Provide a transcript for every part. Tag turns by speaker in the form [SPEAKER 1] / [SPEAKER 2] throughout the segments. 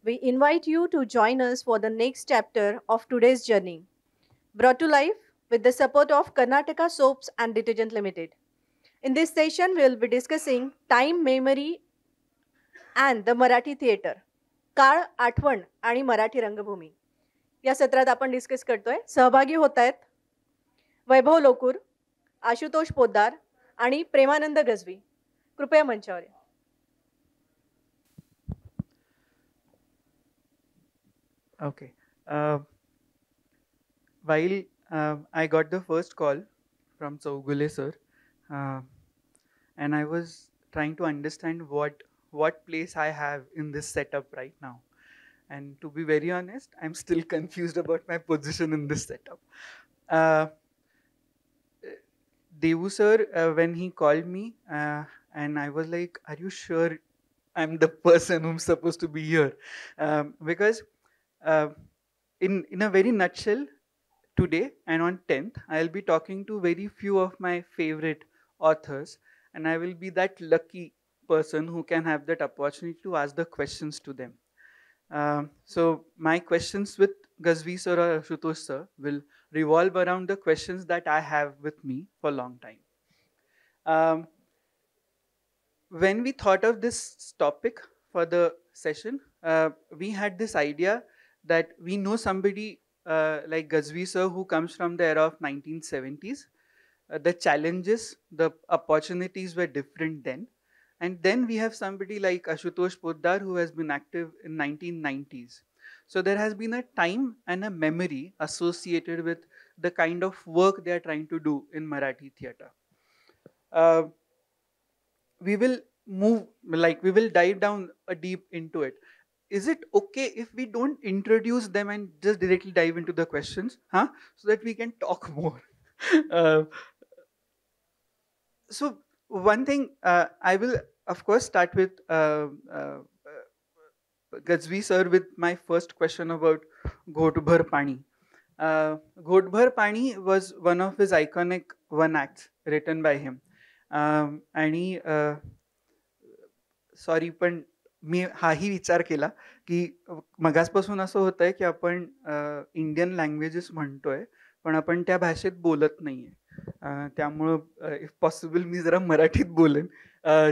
[SPEAKER 1] we invite you to join us for the next chapter of today's journey, brought to life with the support of Karnataka Soaps and Detergent Limited. In this session, we will be discussing time, memory, and the Marathi theater. काळ, आठवण आणि मराठी रंगभूमी. या सत्रात आपण discuss करतोय. सहभागी होत आहेत वैभव लोकूर, आशुतोष पोद्दार आणि प्रेमानंद गजवी. कृपया मंचावर या.
[SPEAKER 2] Okay. While I got the first call from Chaugule sir, uh, and I was trying to understand what place I have in this setup right now. And to be very honest, I'm still confused about my position in this setup. Uh, Devu sir, when he called me, and I was like, "Are you sure I'm the person who's supposed to be here?" Because uh, in a very nutshell, today and on 10th, I'll be talking to very few of my favorite authors, and I will be that lucky person who can have that opportunity to ask the questions to them. So my questions with Gazvi sir or Ashutosh sir will revolve around the questions that I have with me for a long time. When we thought of this topic for the session, we had this idea that we know somebody like Gazvi sir who comes from the era of 1970s. The challenges, the opportunities were different then. And then we have somebody like Ashutosh Poddar who has been active in 1990s. So there has been a time and a memory associated with the kind of work they are trying to do in Marathi theatre. We will we will dive down a deep into it. Is it okay if we don't introduce them and just directly dive into the questions, huh? So that we can talk more. uh, so one thing, I will of course start with Gazvi sir with my first question about Ghotbhar Pani. Ghotbhar Pani was one of his iconic one acts written by him. आणि sorry पण मी हाही विचार केला की मगासपासून असं होत आहे की आपण इंडियन लँग्वेजेस म्हणतोय पण आपण त्या भाषेत बोलत नाहीये. त्यामुळं इफ पॉसिबल मी जरा मराठीत बोलेन.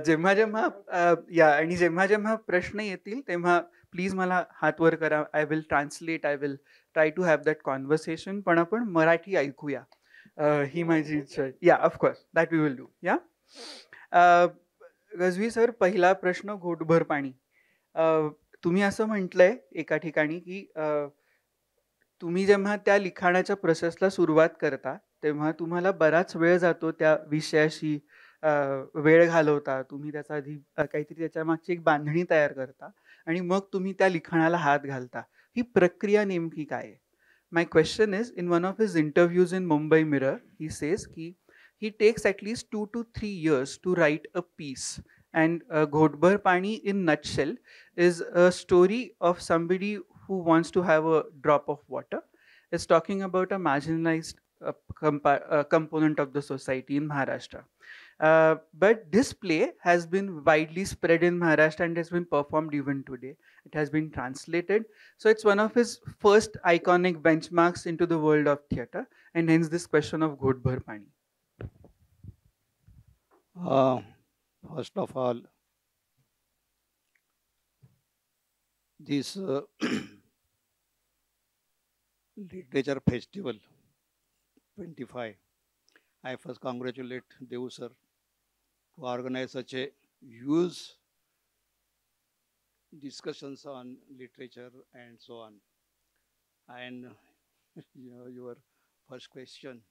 [SPEAKER 2] जेव्हा जेव्हा आणि जेव्हा जेव्हा प्रश्न येतील तेव्हा प्लीज मला हात वर करा. I will translate, I will try to have that conversation, पण आपण मराठी ऐकूया ही माझी इच्छा आहे. Yeah of course that we will do. Yeah गजवी सर, पहिला प्रश्न घोटभर पाणी. तुम्ही असं म्हटलंय एका ठिकाणी की तुम्ही जेव्हा त्या लिखाणाच्या प्रोसेसला सुरुवात करता तेव्हा तुम्हाला बराच वेळ जातो त्या विषयाशी वेळ घालवता, तुम्ही त्याचा आधी काहीतरी त्याच्या मागची एक बांधणी तयार करता आणि मग तुम्ही त्या लिखाणाला हात घालता. ही प्रक्रिया नेमकी काय आहे? My question is, in one of his interviews in Mumbai Mirror he says की he takes at least 2 to 3 years to write a piece. And Ghotbhar Pani in nutshell is a story of somebody who wants to have a drop of water. It's talking about a marginalized component of the society in Maharashtra. But this play has been widely spread in Maharashtra and has been performed even today. It has been translated. So it's one of his first iconic benchmarks into the world of theatre, and hence this question of Ghotbhar Pani.
[SPEAKER 3] First of all, this Literature Festival 25, I first congratulate Devu sir to organize such a huge discussions on literature and so on. And your first question.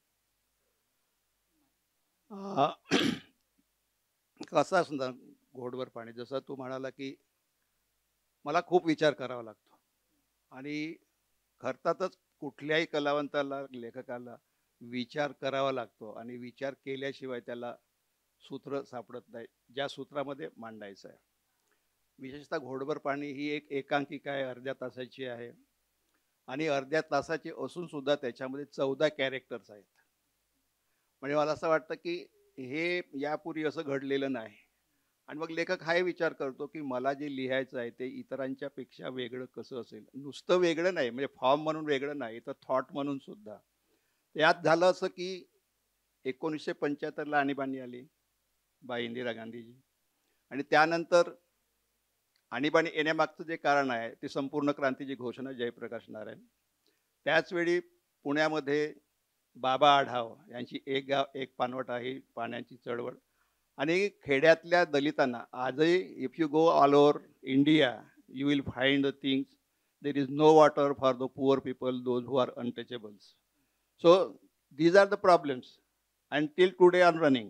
[SPEAKER 3] कसं असणार घोटभर पाणी, जसं तू म्हणाला की मला खूप विचार करावा लागतो आणि अर्थातच कुठल्याही कलावंताला, लेखकाला विचार करावा लागतो आणि विचार केल्याशिवाय त्याला सूत्र सापडत नाही ज्या सूत्रामध्ये मांडायचं आहे. विशेषतः घोटभर पाणी ही एक एकांकिका आहे, अर्ध्या तासाची आहे आणि अर्ध्या तासाची असून सुद्धा त्याच्यामध्ये 14 कॅरेक्टर्स आहेत. म्हणजे मला असं वाटतं की हे यापूर्वी असं घडलेलं नाही. आणि मग लेखक हाही विचार करतो की मला जे लिहायचं आहे ते इतरांच्या पेक्षा वेगळं कसं असेल. नुसतं वेगळं नाही, म्हणजे फॉर्म म्हणून वेगळं नाही, तर थॉट म्हणून सुद्धा. यात झालं असं की 1975ला आणीबाणी आली बाई इंदिरा गांधीजी, आणि त्यानंतर आणीबाणी येण्यामागचं जे कारण आहे ती संपूर्ण क्रांतीची घोषणा जयप्रकाश नारायण. त्याचवेळी पुण्यामध्ये बाबा आढाव यांची एक गाव एक पानवट आहे पाण्याची चळवळ. आणि खेड्यातल्या दलितांना आजही, if you go all over India, you will find the things, there is no water for the poor people, those who are untouchables. So these are the problems and till today are running.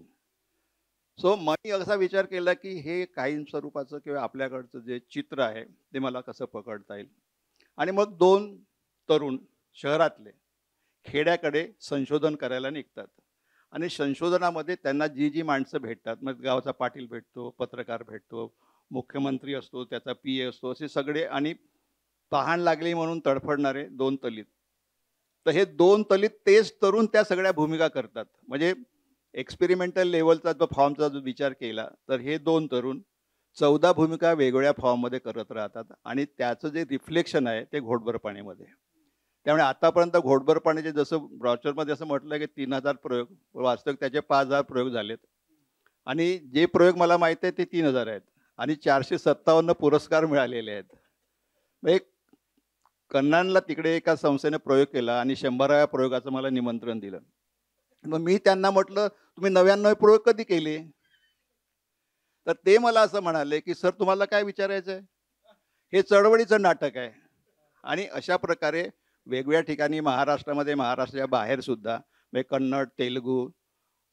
[SPEAKER 3] So मी असा विचार केला की हे काही स्वरूपाचं किंवा आपल्याकडचं जे चित्र आहे ते मला कसं पकडता येईल. आणि मग दोन तरुण शहरातले खेड्याकडे संशोधन करायला निघतात. आणि संशोधनामध्ये त्यांना जी जी माणसं भेटतात, मग गावचा पाटील भेटतो, पत्रकार भेटतो, मुख्यमंत्री असतो, त्याचा PA असतो, असे सगळे, आणि तहान लागली म्हणून तडफडणारे दोन तलित. तर हे दोन तलित तेच तरुण त्या सगळ्या भूमिका करतात. म्हणजे एक्सपेरिमेंटल लेवलचा जो फॉर्मचा जो विचार केला तर हे दोन तरुण 14 भूमिका वेगवेगळ्या फॉर्ममध्ये करत राहतात, आणि त्याचं जे रिफ्लेक्शन आहे ते घोटभर पाण्यामध्ये. त्यामुळे आतापर्यंत घोटभर पाण्याचे जसं ब्रॉचरमध्ये असं म्हटलं की 3000 प्रयोग, वास्तविक त्याचे 5000 प्रयोग झालेत. आणि जे प्रयोग मला माहिती आहे ते 3000 आहेत, आणि 457 पुरस्कार मिळालेले आहेत. एक कन्नानला तिकडे एका संस्थेने प्रयोग केला आणि 100व्या प्रयोगाचं मला निमंत्रण दिलं. मग मी त्यांना म्हटलं, तुम्ही 99 प्रयोग कधी केले? तर ते मला असं म्हणाले की सर, तुम्हाला काय विचारायचं आहे, हे चळवळीचं नाटक आहे. आणि अशा प्रकारे वेगवेगळ्या ठिकाणी महाराष्ट्रामध्ये, महाराष्ट्राच्या बाहेर सुद्धा, म्हणजे कन्नड, तेलुगू,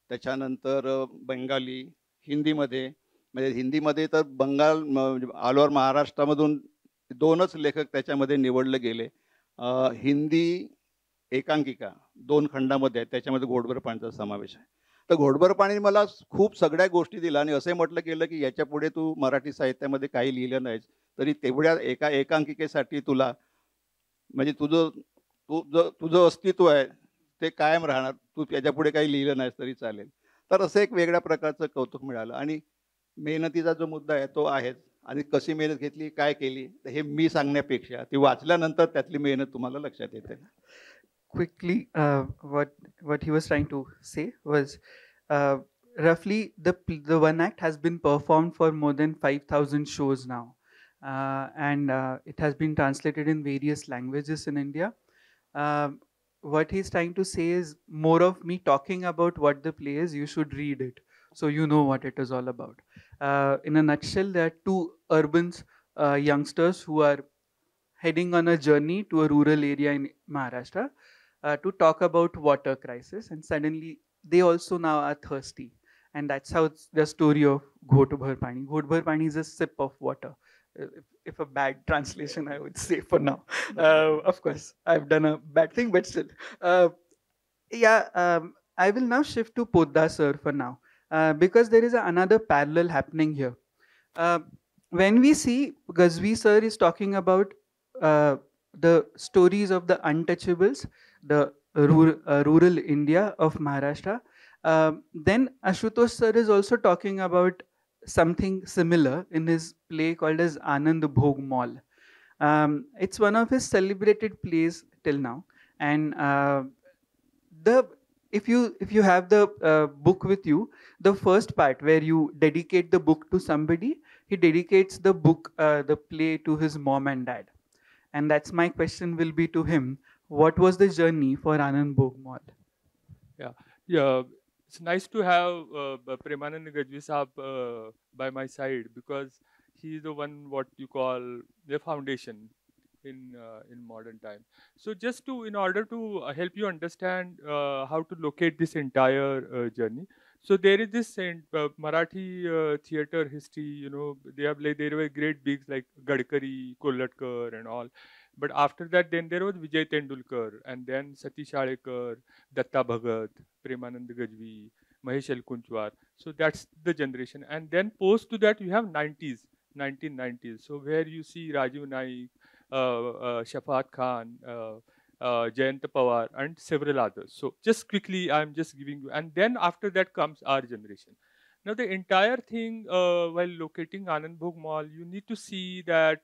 [SPEAKER 3] त्याच्यानंतर बंगाली, हिंदीमध्ये, म्हणजे हिंदीमध्ये तर बंगाल ऑल ओव्हर महाराष्ट्रामधून 2च लेखक त्याच्यामध्ये निवडले गेले. हिंदी एकांकिका 2 खंडामध्ये आहेत, त्याच्यामध्ये घोटभर पाण्याचा समावेश आहे. तर घोटभर पाणी मला खूप सगळ्या गोष्टी दिल्या, आणि असे म्हटलं गेलं की याच्या पुढे तू मराठी साहित्यामध्ये काही लिहिलं नाहीस तरी तेवढ्या एका एकांकिकेसाठी तुला, म्हणजे तुझं अस्तित्व आहे ते कायम राहणार, तू त्याच्यापुढे काही लिहिलं नाहीस तरी चालेल. तर असं एक वेगळ्या प्रकारचं कौतुक मिळालं. आणि मेहनतीचा जो मुद्दा आहे तो आहेच, आणि कशी मेहनत घेतली, काय केली, हे मी सांगण्यापेक्षा ती वाचल्यानंतर त्यातली मेहनत तुम्हाला लक्षात येते.
[SPEAKER 2] Quickly, what he was trying to say was, uh, roughly the one act has been performed for more than 5,000 shows now, and it has been translated in various languages in India. What he's trying to say is more of me talking about what the play is. You should read it so you know what it is all about. In a nutshell, there are two urbans, youngsters who are heading on a journey to a rural area in Maharashtra, to talk about water crisis, and suddenly they also now are thirsty, and that's how it's the story of Ghot Bhar Pani. Ghot Bhar Pani is a sip of water, if a bad translation I would say for now. Of course I've done a bad thing, but still, I will now shift to Podda sir for now, because there is another parallel happening here. uh, when we see Ghazvi sir is talking about uh, the stories of the untouchables, the rural India of Maharashtra, then Ashutosh sir is also talking about something similar in his play called as Anand Bhog Mall. It's one of his celebrated plays till now, and the if you have the book with you, the first part where you dedicate the book to somebody, he dedicates the book, the play, to his mom and dad. And that's my question will be to him. What was the journey for Anand Bhogmal?
[SPEAKER 4] Yeah, it's nice to have Premanand Gajvi Saab by my side, because he is the one what you call the foundation in modern time. So just to, in order to help you understand how to locate this entire journey. So there is this Marathi theater history, you know, there were great bigs like Gadkari, Kollatkar and all. But after that, then there was Vijay Tendulkar, and then Satish Alekar, Datta Bhagat, Premanand Gajvi, Mahesh Elkunchwar. So that's the generation. And then post to that, you have 90s, 1990s. So where you see Rajiv Naik, Shafat Khan, Jayant Pawar, and several others. So just quickly, I'm just giving you. And then after that comes our generation. Now the entire thing, while locating Anand Bhog Mall, you need to see that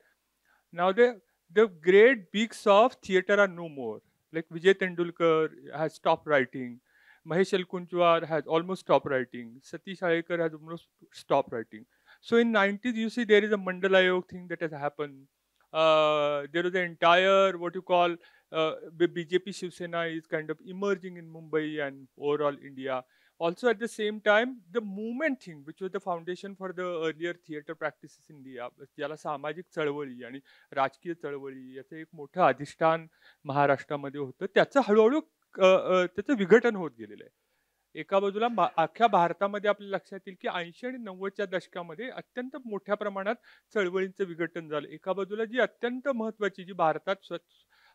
[SPEAKER 4] now the great bigs of theater are no more. Like Vijay Tendulkar has stopped writing. Mahesh Alkunchwar has almost stopped writing. Satish Ayekar has almost stopped writing. So in 90s, you see there is a Mandal Ayog thing that has happened. There is the entire what you call BJP Shiv Sena is kind of emerging in Mumbai and overall India. Also at the same time, the movement thing, which was the foundation for the earlier theater practices in India, ज्याला सामाजिक चळवळी आणि राजकीय चळवळी याचं एक मोठं अधिष्ठान महाराष्ट्रामध्ये होतं, त्याचं हळूहळू त्याचं विघटन होत गेलेलं आहे. एका बाजूला अख्ख्या भारतामध्ये आपल्या लक्षात येईल की 80 आणि 90च्या दशकामध्ये अत्यंत मोठ्या प्रमाणात चळवळींचं विघटन झालं. एका बाजूला जी अत्यंत महत्वाची, जी भारतात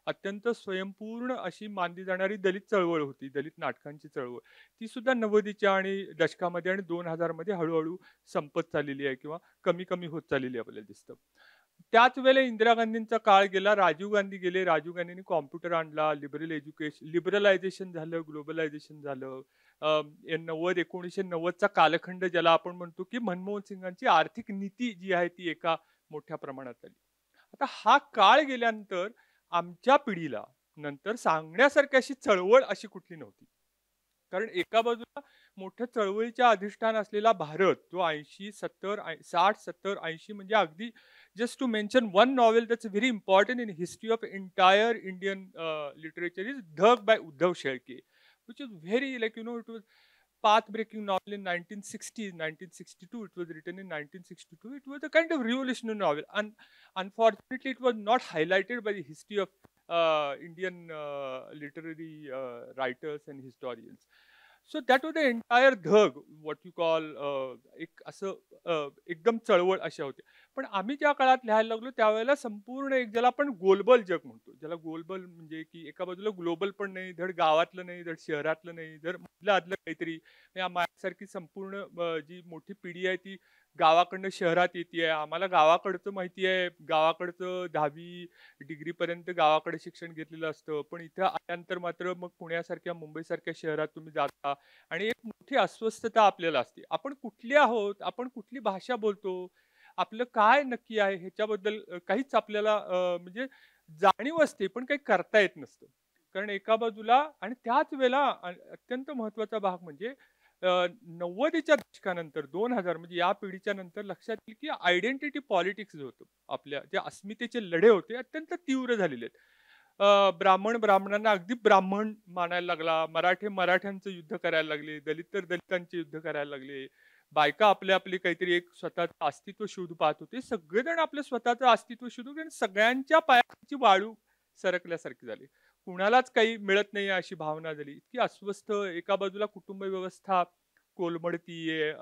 [SPEAKER 4] अत्यंत स्वयंपूर्ण अशी मानली जाणारी दलित चळवळ होती, दलित नाटकांची चळवळ, ती सुद्धा 90च्या आणि दशकामध्ये आणि 2000 मध्ये हळूहळू संपत चाललेली आहे किंवा कमी कमी होत चाललेली आपल्याला दिसतं. त्याच वेळेला इंदिरा गांधींचा काळ गेला, राजीव गांधी गेले. राजीव गांधींनी कॉम्प्युटर आणला, लिबरलायझेशन झालं, ग्लोबलायझेशन झालं. 1990चा कालखंड ज्याला आपण म्हणतो की मनमोहन सिंगांची आर्थिक नीती जी आहे ती एका मोठ्या प्रमाणात आली. आता हा काळ गेल्यानंतर आमच्या पिढीला नंतर सांगण्यासारखी अशी चळवळ अशी कुठली नव्हती. कारण एका बाजूला मोठ्या चळवळीच्या अधिष्ठान असलेला भारत, जो 60-70-80 म्हणजे अगदी, just to mention one novel that's very important in history of entire Indian literature is Dhag by Uddhav Shelke, which is very, like, you know, it was path-breaking novel in 1960s, 1962. It was written in 1962. It was a kind of revolutionary novel, and unfortunately, it was not highlighted by the history of Indian literary writers and historians. So that was the entire Dhag, what you call एक असं एकदम चळवळ अशा होते. पण आम्ही ज्या काळात लिहायला लागलो त्यावेळेला संपूर्ण एक, ज्याला आपण ग्लोबल जग म्हणतो, ज्याला ग्लोबल म्हणजे की एका बाजूला ग्लोबल पण नाही, धड गावातलं नाही, धड शहरातलं नाही, धड मधलं आदलं काहीतरी. माझ्यासारखी संपूर्ण जी मोठी पिढी आहे ती गावाकडनं शहरात येते. आम्हाला गावाकडचं माहिती आहे, गावाकडचं 10वी डिग्री पर्यंत गावाकडे शिक्षण घेतलेलं असतं. पण इथं आल्यानंतर मात्र मग पुण्यासारख्या मुंबईसारख्या शहरात तुम्ही जाता आणि एक मोठी अस्वस्थता आपल्याला असते. आपण कुठले आहोत, आपण कुठली भाषा बोलतो, आपलं काय नक्की आहे ह्याच्याबद्दल काहीच आपल्याला म्हणजे जाणीव असते, पण काही करता येत नसतं. कारण एका बाजूला, आणि त्याच वेळेला अत्यंत महत्वाचा भाग म्हणजे 90च्या दशकानंतर 2000 म्हणजे या पिढीच्या नंतर लक्षात येईल की आयडेंटिटी पॉलिटिक्स जे होतं, आपल्या जे अस्मितेचे लढे होते अत्यंत तीव्र झालेले आहेत. ब्राह्मणांना अगदी ब्राह्मण मानायला लागला, मराठ्यांचं युद्ध करायला लागले, दलितांचे युद्ध करायला लागले. बायका आपली काहीतरी एक स्वतःचं अस्तित्व शोध पाहत होते. सगळेजण आपलं स्वतःचं अस्तित्व शोधून, आणि सगळ्यांच्या पायाची वाळू सरकल्यासारखी झाली. कुणालाच काही मिळत नाही अशी भावना झाली. इतकी अस्वस्थ, एका बाजूला कुटुंब व्यवस्था कोलमडतीये,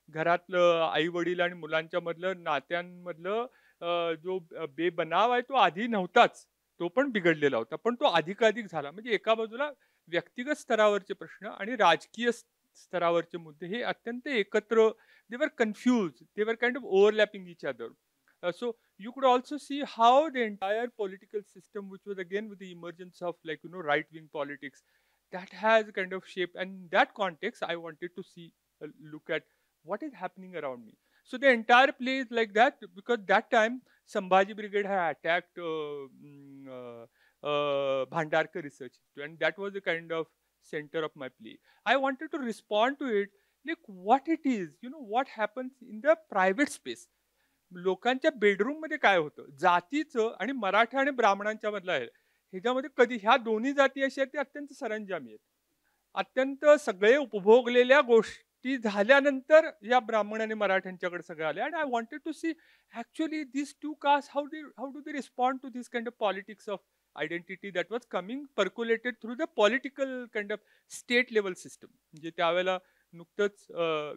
[SPEAKER 4] घरातलं आई वडील आणि मुलांच्या मधलं नात्यांमधलं जो बेबनाव आहे तो आधी नव्हताच, तो पण बिघडलेला होता, पण तो अधिकाधिक झाला. म्हणजे एका बाजूला व्यक्तिगत स्तरावरचे प्रश्न आणि राजकीय स्तरावरचे मुद्दे हे अत्यंत एकत्र, they were confused, they were kind of overlapping each other. So you could also see how the entire political system, which was again with the emergence of, like, you know, right-wing politics, that has kind of shaped. And in that context, I wanted to see, look at what is happening around me. So the entire play is like that, because that time Sambhaji Brigade had attacked Bhandarkar Research Institute, and that was the kind of center of my play. I wanted to respond to it, like what it is, you know, what happens in the private space. लोकांच्या bedroom मध्ये काय होतं, जातीचं आणि मराठा आणि ब्राह्मणांच्या मधलं आहे. ह्याच्यामध्ये कधी ह्या दोन्ही जाती अशा आहेत, अत्यंत सरंजामी आहेत. अत्यंत सगळे उपभोगलेल्या गोष्टी झाल्यानंतर या ब्राह्मण आणि मराठ्यांच्याकडे सगळे आले. And I wanted to see actually this to caste, how do they respond to this kind of politics of identity that was coming percolated through the political kind of state level system. म्हणजे त्यावेळेला नुकतंच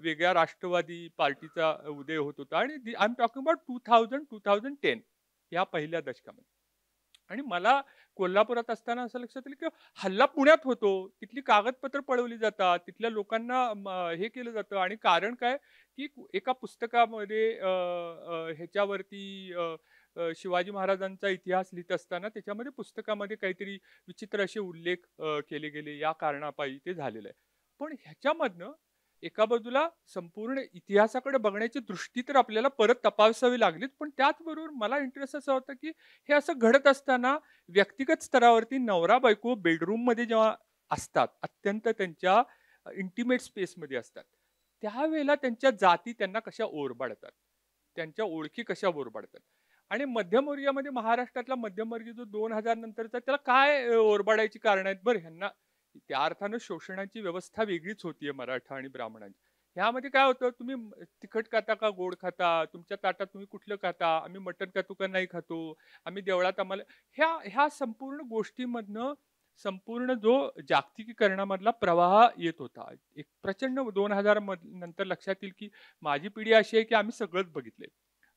[SPEAKER 4] वेगळ्या राष्ट्रवादी पार्टीचा उदय होत होता, आणि I am talking about 2010 या पहिल्या दशकामध्ये. आणि मला कोल्हापुरात असताना असं लक्षात आलं की हल्ला पुण्यात होतो, तिथली कागदपत्र पळवली जातात, तिथल्या लोकांना हे केलं जातं. आणि कारण काय की एका पुस्तकामध्ये ह्याच्यावरती शिवाजी महाराजांचा इतिहास लिहित असताना त्याच्यामध्ये पुस्तकामध्ये काहीतरी विचित्र असे उल्लेख केले गेले, या कारणापायी ते झालेलं आहे. पण ह्याच्यामधनं एका बाजूला संपूर्ण इतिहासाकडे बघण्याची दृष्टी तर आपल्याला परत तपासावी लागलीच, पण त्याचबरोबर मला इंटरेस्ट असा होता की हे असं घडत असताना व्यक्तिगत स्तरावरती नवरा बायको बेडरूम मध्ये जेव्हा असतात, अत्यंत त्यांच्या इंटिमेट स्पेसमध्ये असतात, त्यावेळेला त्यांच्या जाती त्यांना कशा ओरबाडतात, त्यांच्या ओळखी कशा ओरबाडतात. आणि मध्यमवर्गीयामध्ये महाराष्ट्रातला मध्यमवर्गीय जो 2000 नंतरचा, त्याला काय ओरबाडायची कारण आहेत बरं ह्यांना? त्या अर्थानं शोषणाची व्यवस्था वेगळीच होतीये मराठा आणि ब्राह्मणांची. ह्यामध्ये काय होतं, तुम्ही तिखट खाता का गोड खाता, तुमच्या ताटात तुम्ही कुठलं खाता, आम्ही मटण खातो का नाही खातो, आम्ही देवळात आम्हाला, ह्या ह्या संपूर्ण गोष्टीमधनं संपूर्ण जो जागतिकीकरणामधला प्रवाह येत होता. एक प्रचंड 2000 नंतर लक्षात येईल की माझी पिढी अशी आहे की आम्ही सगळंच बघितलंय.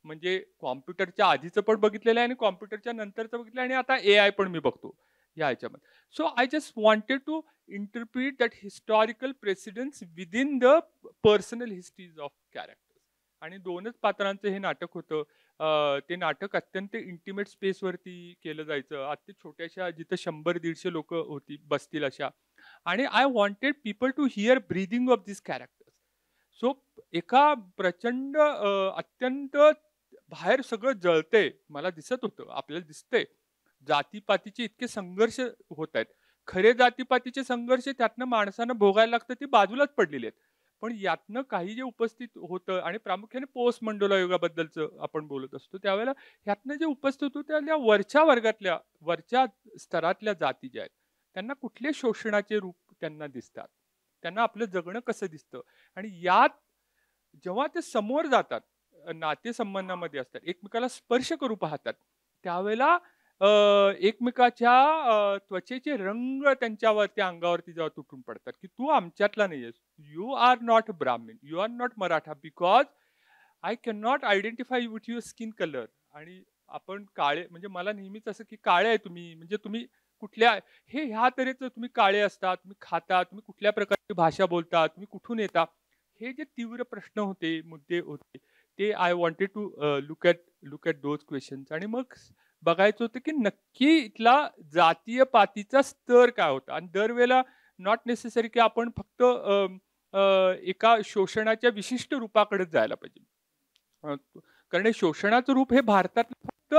[SPEAKER 4] म्हणजे कॉम्प्युटरच्या आधीचं पण बघितलेलं आहे आणि कॉम्प्युटरच्या नंतरचं बघितलं आणि आता AI पण मी बघतो या ह्याच्यामध्ये. So I just wanted to interpret that historical presidents within the personal histories of characters. आणि 2च पात्रांचं हे नाटक होतं. ते नाटक अत्यंत इंटिमेट स्पेसवरती केलं जायचं, अति छोट्याशा, जिथं 100-150 लोक होती बसतील अशा. आणि I wanted people to hear breathing of this characters. So एका प्रचंड अत्यंत बाहेर सगळं जळतंय, मला दिसत होतं, आपल्याला दिसतंय, जातीपातीचे इतके संघर्ष होत आहेत. खरे जातीपातीचे संघर्ष त्यातनं माणसानं भोगायला लागतं, ती बाजूलाच पडलेली आहेत. पण यातनं काही जे उपस्थित होतं, आणि प्रामुख्याने पोस्ट मंडोला युगाबद्दलचं आपण बोलत असतो त्यावेळेला, ह्यातनं जे उपस्थित होतं त्या वरच्या वर्गातल्या, वरच्या स्तरातल्या जाती ज्या आहेत, त्यांना कुठले शोषणाचे रूप त्यांना दिसतात, त्यांना आपलं जगणं कसं दिसतं. आणि यात जेव्हा ते समोर जातात, नातेसंबंधामध्ये असतात, एकमेकाला स्पर्श करू पाहतात, त्यावेळेला एकमेकाच्या त्वचेचे रंग त्यांच्या अंगावरती जेव्हा तुटून पडतात की तू आमच्यातला नाहीयेस, you are not Brahmin, you are not Maratha, because I can not identify with your skin colour. आणि आपण काळे, म्हणजे मला नेहमीच असं की काळे आहे तुम्ही, म्हणजे तुम्ही कुठल्या, हे ह्या तऱ्हेचं तुम्ही काळे असता, तुम्ही खाता, तुम्ही कुठल्या प्रकारची भाषा बोलता, तुम्ही कुठून येता, हे जे तीव्र प्रश्न होते, मुद्दे होते, ते I wanted to look at those questions. आणि मग बघायचं होतं की नक्की इथला जातीय पातीचा स्तर काय होता. आणि दरवेळेला नॉट नेसेसरी की आपण फक्त एका शोषणाच्या विशिष्ट रूपाकडेच जायला पाहिजे. कारण हे शोषणाचं रूप हे भारतात फक्त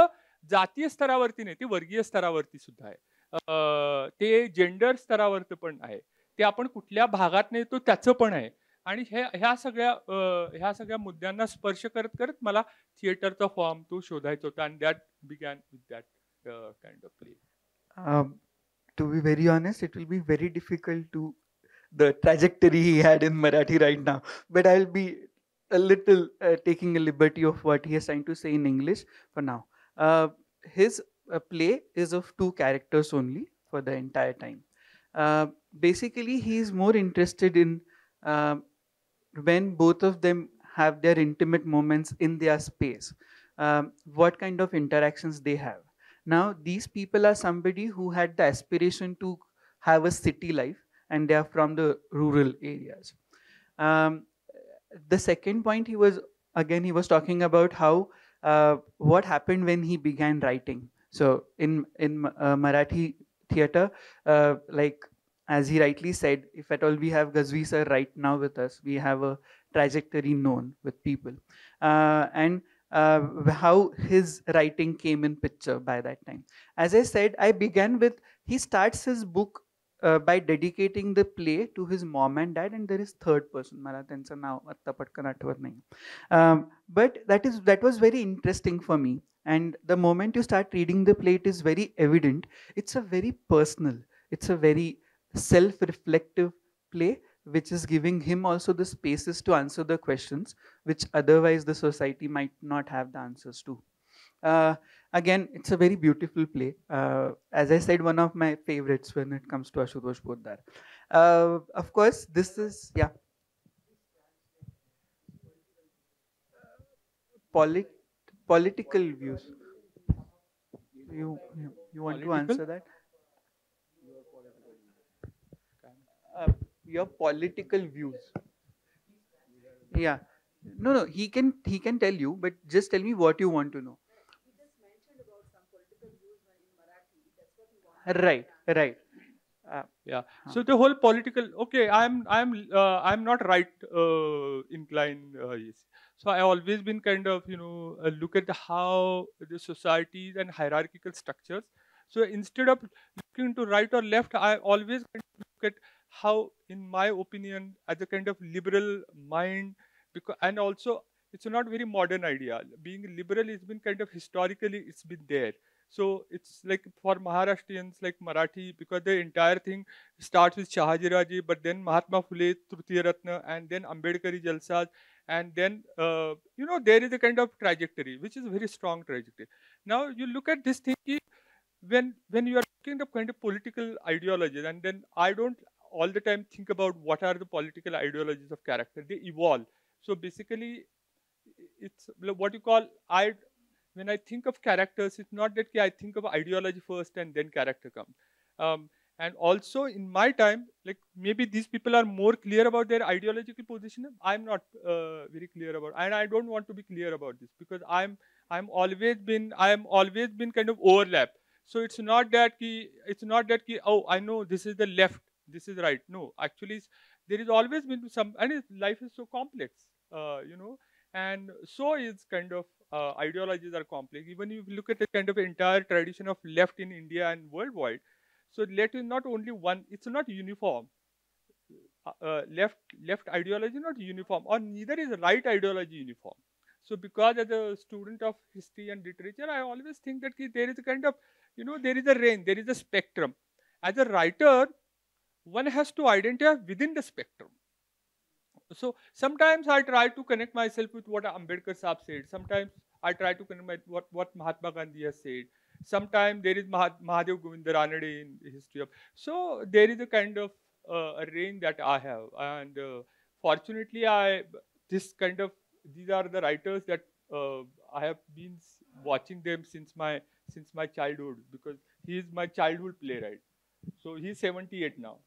[SPEAKER 4] जातीय स्तरावरती नाही, ते वर्गीय स्तरावरती सुद्धा आहे, ते जेंडर स्तरावरती पण आहे, ते आपण कुठल्या भागात येतो त्याचं पण आहे. आणि ह्या सगळ्या मुद्द्यांना स्पर्श करत करत मला थिएटरचा फॉर्म तो शोधायचा होता. आणि that begin with that kind of play.
[SPEAKER 2] To be very honest, it will be very difficult to the trajectory he had in Marathi right now. But I'll be a little taking a liberty of what he is trying to say in English for now. His play is of 2 characters only for the entire time. Basically, he is more interested in when both of them have their intimate moments in their space, what kind of interactions they have. Now, these people are somebody who had the aspiration to have a city life, and they are from the rural areas. The second point he was talking about how what happened when he began writing. So in Marathi theater, like as he rightly said, if at all we have Ghazvi sir right now with us, we have a trajectory known with people, and how his writing came in picture by that time. As I said, I began with, he starts his book by dedicating the play to his mom and dad, and there is third person, mala त्यांचं नाव आत्ता पटकन आठवत नाही. But that was very interesting for me. And the moment you start reading the play, it is very evident. It's a very personal, it's a very self-reflective play, which is giving him also the spaces to answer the questions which otherwise the society might not have the answers to. Again, it's a very beautiful play. As I said, one of my favorites when it comes to Ashutosh Poddar. Of course, this is, yeah. Political views. You want to answer that? Your political views. Yeah. No, he can tell you, but just tell me what you want to know. He just mentioned about some political views in Marathi. That's what he wanted. Right.
[SPEAKER 4] Yeah.
[SPEAKER 2] Huh.
[SPEAKER 4] So the whole political, okay, I'm not right inclined. Yes. So I always been kind of look at how the societies and hierarchical structures. So instead of looking to right or left, I always kind of look at how, in my opinion, as a kind of liberal mind, because and also it's not very modern idea. Being liberal has been kind of historically it's been there. So it's like for Maharashtrians, like Marathi, because the entire thing starts with Shahajiraji, but then Mahatma Phule, Tritiya Ratna, and then Ambedkari Jalsas, and then there is a kind of trajectory, which is a very strong trajectory. Now you look at this thing, when you are looking at kind of political ideologies, and then I don't all the time think about what are the political ideologies of character. They evolve. So basically, it's what you call I when I think of characters, it's not that I think of ideology first and then character comes. And also in my time, like maybe these people are more clear about their ideological position. I'm not very clear about, and I don't want to be clear about this because I'm always been kind of overlap. So it's not that ki, oh, I know this is the left, this is right. No, actually, there is always been some, and life is so complex, and so is kind of ideologies are complex. Even if you look at the kind of entire tradition of left in India and worldwide, so left is not only one, it's not uniform. Left ideology is not uniform, or neither is right ideology uniform. So because as a student of history and literature, I always think that there is a kind of, there is a range, there is a spectrum. As a writer, one has to identify within the spectrum. So sometimes I try to connect myself with what Ambedkar Saab said. Sometimes I try to connect what Mahatma Gandhi has said. Sometimes there is Mahadev Govinda Ranade in the history of. So there is a kind of a range that I have, and fortunately, these are the writers that I have been watching them since my childhood, because he is my childhood playwright. So he's 78 now.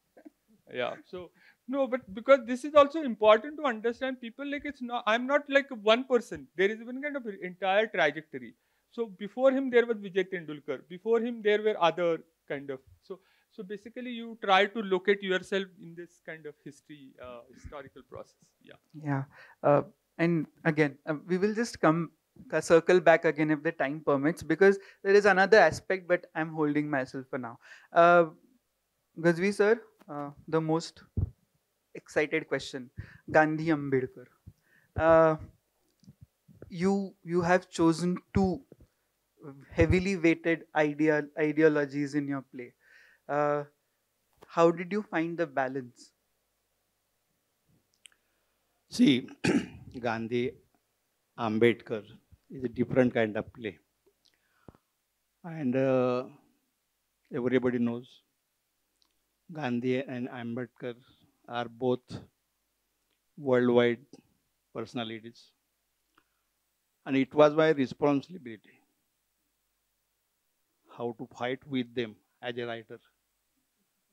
[SPEAKER 4] Yeah. So no, but because this is also important to understand, people like I'm not like one person. There is one kind of entire trajectory. So before him there was Vijay Tendulkar. Before him there were other kind of. So basically you try to locate yourself in this kind of historical process. Yeah.
[SPEAKER 2] Yeah. And again, we will just circle back again if the time permits, because there is another aspect, but I'm holding myself for now. Ghazvi sir, the most excited question, Gandhi Ambedkar. You have chosen two heavily weighted ideologies in your play. How did you find the balance?
[SPEAKER 3] See, Gandhi Ambedkar is a different kind of play, and everybody knows Gandhi and Ambedkar are both worldwide personalities, and it was my responsibility how to fight with them as a writer,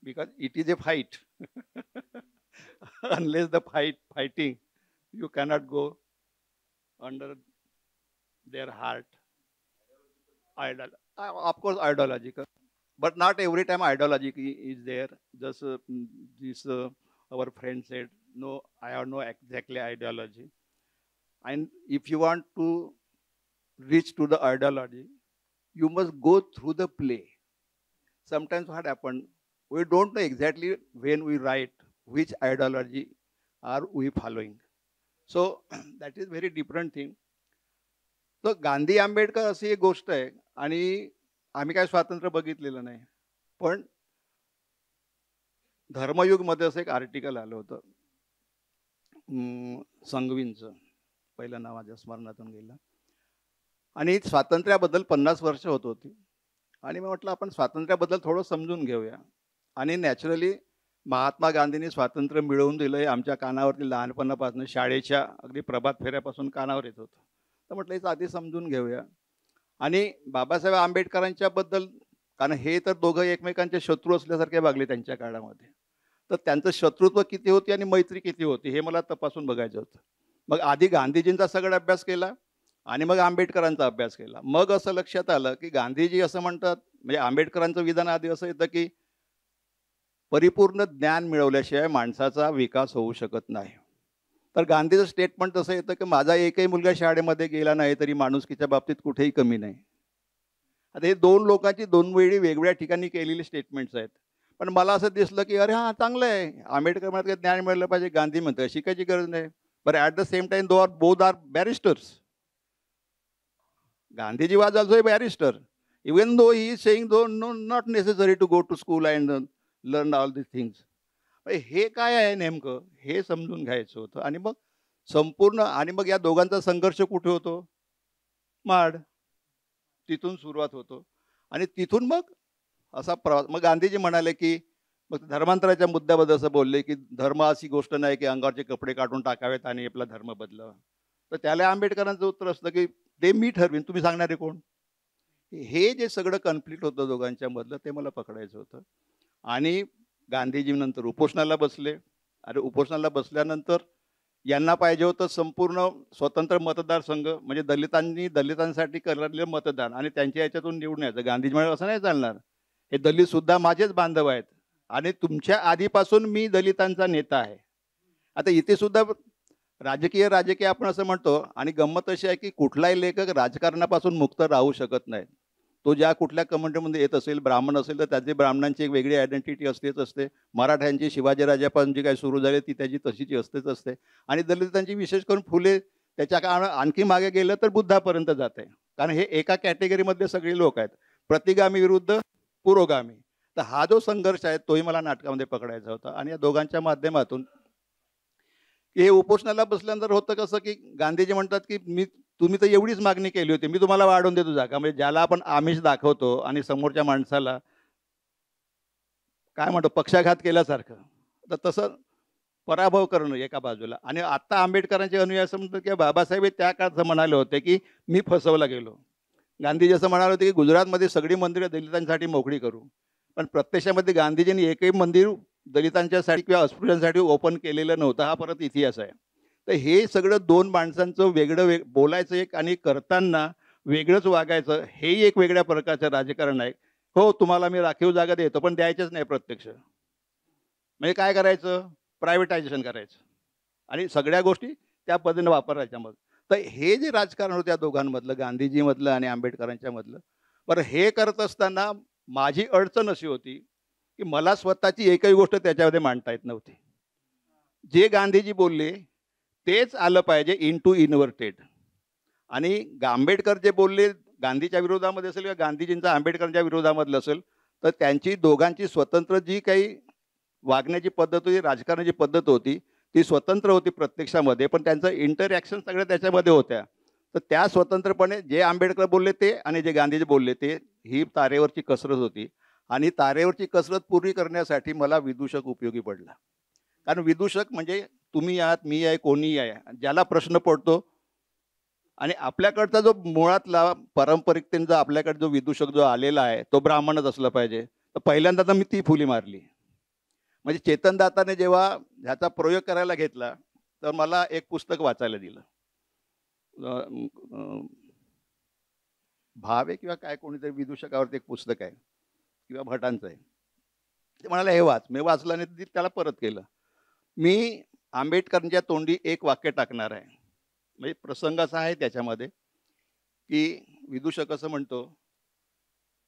[SPEAKER 3] because it is a fight. Unless the fighting, you cannot go under their heart. Of course, ideological, but not every time ideology is there. Just our friend said, no, I have no exactly ideology. And if you want to reach to the ideology, you must go through the play. Sometimes what happened, we don't know exactly when we write which ideology are we following. So that is very different thing. So Gandhi Ambedkar अशी एक गोष्ट आहे, आणि आम्ही काय स्वातंत्र्य बघितलेलं नाही, पण धर्मयुग मध्ये असं एक आर्टिकल आलं होतं संघवींचं, पहिलं नाव माझ्या स्मरणातून गेलं, आणि स्वातंत्र्याबद्दल 50 वर्ष होत होती, आणि मी म्हटलं आपण स्वातंत्र्याबद्दल थोडं समजून घेऊया. आणि नॅचरली महात्मा गांधींनी स्वातंत्र्य मिळवून दिलंय आमच्या कानावरती लहानपणापासून, शाळेच्या अगदी प्रभात फेऱ्यापासून कानावर येत होतं. तर म्हटलं याचं आधी समजून घेऊया. आणि बाबासाहेब आंबेडकरांच्या बद्दल, कारण हे तर दोघं एकमेकांचे शत्रू असल्यासारखे वागले त्यांच्या काळामध्ये, तर त्यांचं शत्रुत्व किती होती आणि मैत्री किती होती हे मला तपासून बघायचं होतं. मग आधी गांधीजींचा सगळा अभ्यास केला आणि मग आंबेडकरांचा अभ्यास केला. मग असं लक्षात आलं की गांधीजी असं म्हणतात, म्हणजे आंबेडकरांचं विधान आधी असं येतं की परिपूर्ण ज्ञान मिळवल्याशिवाय माणसाचा विकास होऊ शकत नाही. तर गांधीचं स्टेटमेंट तसं येतं की माझा एकही मुलगा शाळेमध्ये गेला नाही तरी माणुसकीच्या बाबतीत कुठेही कमी नाही. आता हे दोन लोकांची दोन वेळी वेगवेगळ्या ठिकाणी केलेली स्टेटमेंट्स आहेत. पण मला असं दिसलं की अरे हां, चांगलं आहे, आंबेडकर म्हणतात की ज्ञान मिळालं पाहिजे, गांधी म्हणतात शिकायची गरज नाही. बरं, at the same time both are barristers. Gandhiji was also a barrister, even though he is saying though no not necessary to go to school and learn all this things. हे काय आहे नेमकं हे समजून घ्यायचं होतं. आणि मग संपूर्ण आणि मग या दोघांचा संघर्ष कुठे होतो? माड. तिथून सुरुवात होतो आणि तिथून मग असा प्रवास. मग गांधीजी म्हणाले की मग धर्मांतराच्या मुद्द्याबद्दल असं बोलले की धर्म अशी गोष्ट नाही की अंगावरचे कपडे काढून टाकावेत आणि आपला धर्म बदलावा. तर त्याला आंबेडकरांचं उत्तर असतं की ते मी ठरवीन, तुम्ही सांगणारे कोण? हे जे सगळं कन्फ्लिक्ट होतं दोघांच्या मधलं ते मला पकडायचं होतं. आणि गांधीजी नंतर उपोषणाला बसले. आणि उपोषणाला बसल्यानंतर यांना पाहिजे होतं संपूर्ण स्वतंत्र मतदारसंघ, म्हणजे दलितांसाठी करलेलं मतदान आणि त्यांच्या याच्यातून निवडून यायचं. गांधीजी म्हणाले असं नाही चालणार, हे दलित सुद्धा माझेच बांधव आहेत आणि तुमच्या आधीपासून मी दलितांचा नेता आहे. आता इथे सुद्धा राजकीय आपण असं म्हणतो आणि गंमत अशी आहे की कुठलाही लेखक राजकारणापासून मुक्त राहू शकत नाही. तो ज्या कुठल्या कम्युनिटीमध्ये येत असेल, ब्राह्मण असेल तर त्याची ब्राह्मणांची एक वेगळी आयडेंटिटी असतेच असते. मराठ्यांची शिवाजीराजापासून जी काही सुरू झाली ती त्याची तशीची असतेच असते. आणि दलितांची विशेष करून फुले त्याच्या आणखी मागे गेलं तर बुद्धापर्यंत जाते. कारण हे एका कॅटेगरीमधले सगळे लोक आहेत, प्रतिगामी विरुद्ध पुरोगामी. तर हा जो संघर्ष आहे तोही मला नाटकामध्ये पकडायचा होता. आणि या दोघांच्या माध्यमातून हे उपोषणाला बसल्यानंतर होतं कसं की गांधीजी म्हणतात की तुम्ही तर एवढीच मागणी केली होती, मी तुम्हाला वाढवून देतो जागा. म्हणजे ज्याला आपण आमिष दाखवतो आणि समोरच्या माणसाला काय म्हणतो पक्षाघात केल्यासारखं, तर तसं पराभव करणं एका बाजूला. आणि आत्ता आंबेडकरांचे अनुयायी असं म्हणतात की बाबासाहेब त्या काळात म्हणाले होते की मी फसवला गेलो. गांधीजी असं म्हणाले होते की गुजरातमध्ये सगळी मंदिरं दलितांसाठी मोकळी करू. पण प्रत्यक्षामध्ये गांधीजींनी एकही मंदिर दलितांच्यासाठी किंवा अस्पृश्यांसाठी ओपन केलेलं नव्हतं. हा परत इतिहास आहे. तर हे सगळं दोन माणसांचं वेगळं बोलायचं एक आणि करताना वेगळंच वागायचं, हेही एक वेगळ्या प्रकारचं राजकारण आहे. हो, तुम्हाला मी राखीव जागा देतो पण द्यायचंच नाही प्रत्यक्ष. म्हणजे काय करायचं? प्रायव्हेटायझेशन करायचं आणि सगळ्या गोष्टी त्या पद्धतीने वापरायच्या. मग तर हे जे राजकारण होतं त्या दोघांमधलं, गांधीजीमधलं आणि आंबेडकरांच्या मधलं, बरं हे करत असताना माझी अडचण अशी होती की मला स्वतःची एकही गोष्ट त्याच्यामध्ये मांडता येत नव्हती. जे गांधीजी बोलले तेच आलं पाहिजे इनटू इन्व्हर्टेड. आणि आंबेडकर जे बोलले गांधीच्या विरोधामध्ये असेल किंवा गांधीजींचा आंबेडकरांच्या विरोधामधलं असेल तर त्यांची दोघांची स्वतंत्र जी काही वागण्याची पद्धत होती, राजकारणाची पद्धत होती ती स्वतंत्र होती प्रत्यक्षामध्ये, पण त्यांचं इंटरॅक्शन सगळं त्याच्यामध्ये होत्या. तर त्या स्वतंत्रपणे जे आंबेडकर बोलले ते आणि जे गांधीजी बोलले ते ही तारेवरची कसरत होती. आणि तारेवरची कसरत पूर्ण करण्यासाठी मला विदूषक उपयोगी पडला. कारण विदूषक म्हणजे तुम्ही आहात, मी आहे, कोणीही आहे, ज्याला प्रश्न पडतो. आणि आपल्याकडचा जो मुळातला पारंपरिकतेने जो आपल्याकडे जो विदूषक जो आलेला आहे तो ब्राह्मणच असला पाहिजे. तर पहिल्यांदा तर मी ती फुली मारली. म्हणजे चेतनदाताने जेव्हा ह्याचा प्रयोग करायला घेतला तर मला एक पुस्तक वाचायला दिलं. भावे किंवा काय कोणीतरी विदूषकावरती एक पुस्तक आहे किंवा भटांचं आहे. ते म्हणाले हे वाच. मी वाचलं आणि त्याला परत केलं. मी आंबेडकरांच्या तोंडी एक वाक्य टाकणार आहे. म्हणजे प्रसंग असा आहे त्याच्यामध्ये की विदूषक असं म्हणतो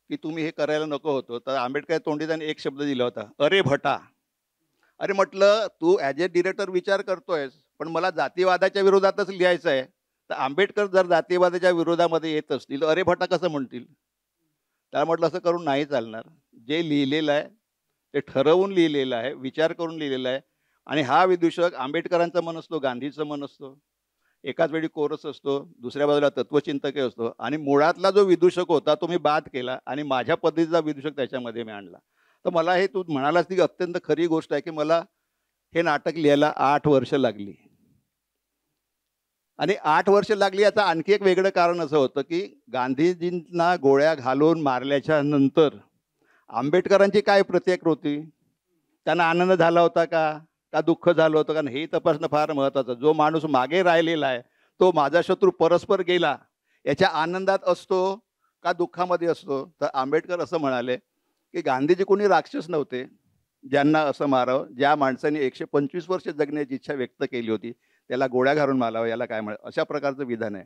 [SPEAKER 3] की तुम्ही हे करायला नको होतं. तर आंबेडकर तोंडी त्याने एक शब्द दिला होता, अरे भटा. अरे म्हटलं तू ॲज ए डिरेक्टर विचार करतोयस पण मला जातीवादाच्या विरोधातच लिहायचं आहे. तर आंबेडकर जर जातीवादाच्या विरोधामध्ये येत असतील अरे भटा कसं म्हणतील? त्याला म्हटलं असं करून नाही चालणार. जे लिहिलेलं आहे ते ठरवून लिहिलेलं आहे, विचार करून लिहिलेलं आहे. आणि हा विदूषक आंबेडकरांचा मन असतो, गांधीचं मन असतो, एकाच वेळी कोरस असतो, दुसऱ्या बाजूला तत्वचिंतकही असतो. आणि मुळातला जो विदूषक होता तो मी बाद केला आणि माझ्या पद्धतीचा विदूषक त्याच्यामध्ये मी आणला. तर मला हे तू म्हणालास ती अत्यंत खरी गोष्ट आहे की मला हे नाटक लिहायला 8 वर्ष लागली. आणि 8 वर्ष लागली याचं आणखी एक वेगळं कारण असं होतं की गांधीजींना गोळ्या घालून मारल्याच्या नंतर आंबेडकरांची काय प्रतिक्रिया होती? त्यांना आनंद झाला होता का दुःख झालं होतं? कारण हे तपासणं फार महत्त्वाचं. जो माणूस मागे राहिलेला आहे तो माझा शत्रू परस्पर गेला याच्या आनंदात असतो का दुःखामध्ये असतो? तर आंबेडकर असं म्हणाले की गांधीजी कोणी राक्षस नव्हते, ज्यांना असं मारावं, ज्या माणसाने 125 वर्ष जगण्याची इच्छा व्यक्त केली होती त्याला गोळ्या घालून मारावं, याला काय म्हणतात, अशा प्रकारचं विधान आहे.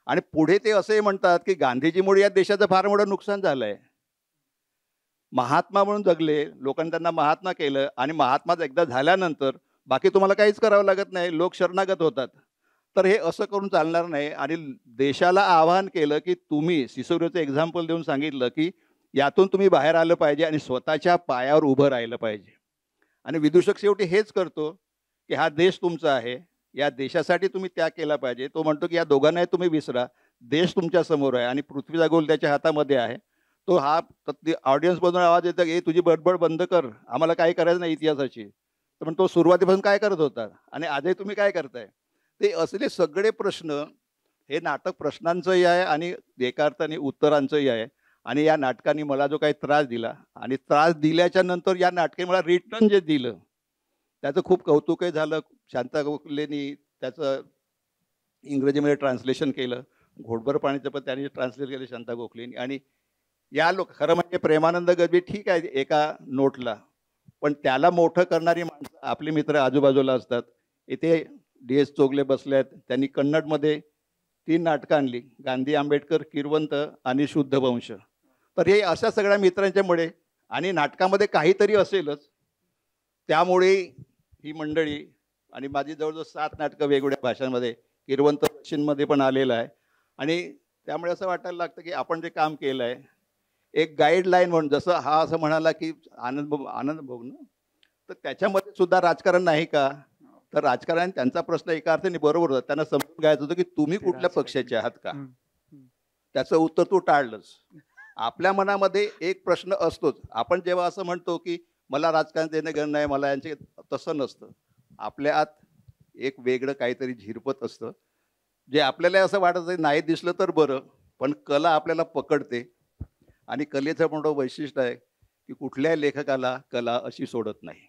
[SPEAKER 3] आणि पुढे ते असंही म्हणतात की गांधीजीमुळे या देशाचं फार मोठं नुकसान झालं आहे. महात्मा म्हणून जगले, लोकांनी त्यांना महात्मा केलं आणि महात्मा एकदा झाल्यानंतर बाकी तुम्हाला काहीच करावं लागत नाही, लोक शरणागत होतात. तर हे असं करून चालणार नाही. आणि देशाला आवाहन केलं की तुम्ही सिसोदियाचं एक्झाम्पल देऊन सांगितलं की यातून तुम्ही बाहेर आलं पाहिजे आणि स्वतःच्या पायावर उभं राहिलं पाहिजे. आणि विदूषक शेवटी हेच करतो की हा देश तुमचा आहे, या देशासाठी तुम्ही त्याग केला पाहिजे. तो म्हणतो की या दोघांनाही तुम्ही विसरा, देश तुमच्या समोर आहे आणि पृथ्वीचा गोल त्याच्या हातामध्ये आहे. तो हा ऑडियन्समधून आवाज येतो की तुझी बडबड बंद कर, आम्हाला काही करायचं नाही इतिहासाची. तर पण तो सुरुवातीपासून काय करत होता आणि आजही तुम्ही काय करताय. ते असले सगळे प्रश्न, हे नाटक प्रश्नांचंही आहे आणि एका अर्थाने उत्तरांचंही आहे. आणि या नाटकाने मला जो काही त्रास दिला आणि त्रास दिल्याच्या नंतर या नाटकाने मला रिटर्न जे दिलं त्याचं खूप कौतुकही झालं. शांता गोखलेनी त्याचं इंग्रजीमध्ये ट्रान्सलेशन केलं, घोटभर पाणीचं पण त्यांनी ट्रान्सलेट केलं शांता गोखलेनी. आणि या खरं म्हणजे प्रेमानंद गज्वी ठीक आहे एका नोटला, पण त्याला मोठं करणारी माणसं आपले मित्र आजूबाजूला असतात. इथे DS चोगले बसले आहेत, त्यांनी कन्नडमध्ये 3 नाटकं आणली, गांधी, आंबेडकर, किरवंत आणि शुद्ध वंश. तर हे अशा सगळ्या मित्रांच्यामुळे आणि नाटकामध्ये काहीतरी असेलच, त्यामुळे ही मंडळी आणि माझी जवळजवळ 7 नाटकं वेगवेगळ्या भाषांमध्ये, किरवंत दक्षिणमध्ये पण आलेलं आहे. आणि त्यामुळे असं वाटायला लागतं की आपण जे काम केलं आहे एक गाईडलाईन म्हणून, जसं हा असं म्हणाला की आनंद भाऊ ना, तर त्याच्यामध्ये सुद्धा राजकारण नाही का. तर राजकारण त्यांचा प्रश्न एका अर्थाने बरोबर होता, त्यांना समजून घ्यायचं होतं की तुम्ही कुठल्या पक्षाचे आहात का. त्याचं उत्तर तू टाळलंस. आपल्या मनामध्ये एक प्रश्न असतोच. आपण जेव्हा असं म्हणतो की मला राजकारण देणं घेणं नाही, मला यांचे, तसं नसतं. आपल्या आत एक वेगळं काहीतरी झिरपत असतं, जे आपल्याला असं वाटत नाही दिसलं तर बरं, पण कला आपल्याला पकडते. आणि कलेचं मोठं वैशिष्ट्य आहे की कुठल्याही लेखकाला कला अशी सोडत नाही.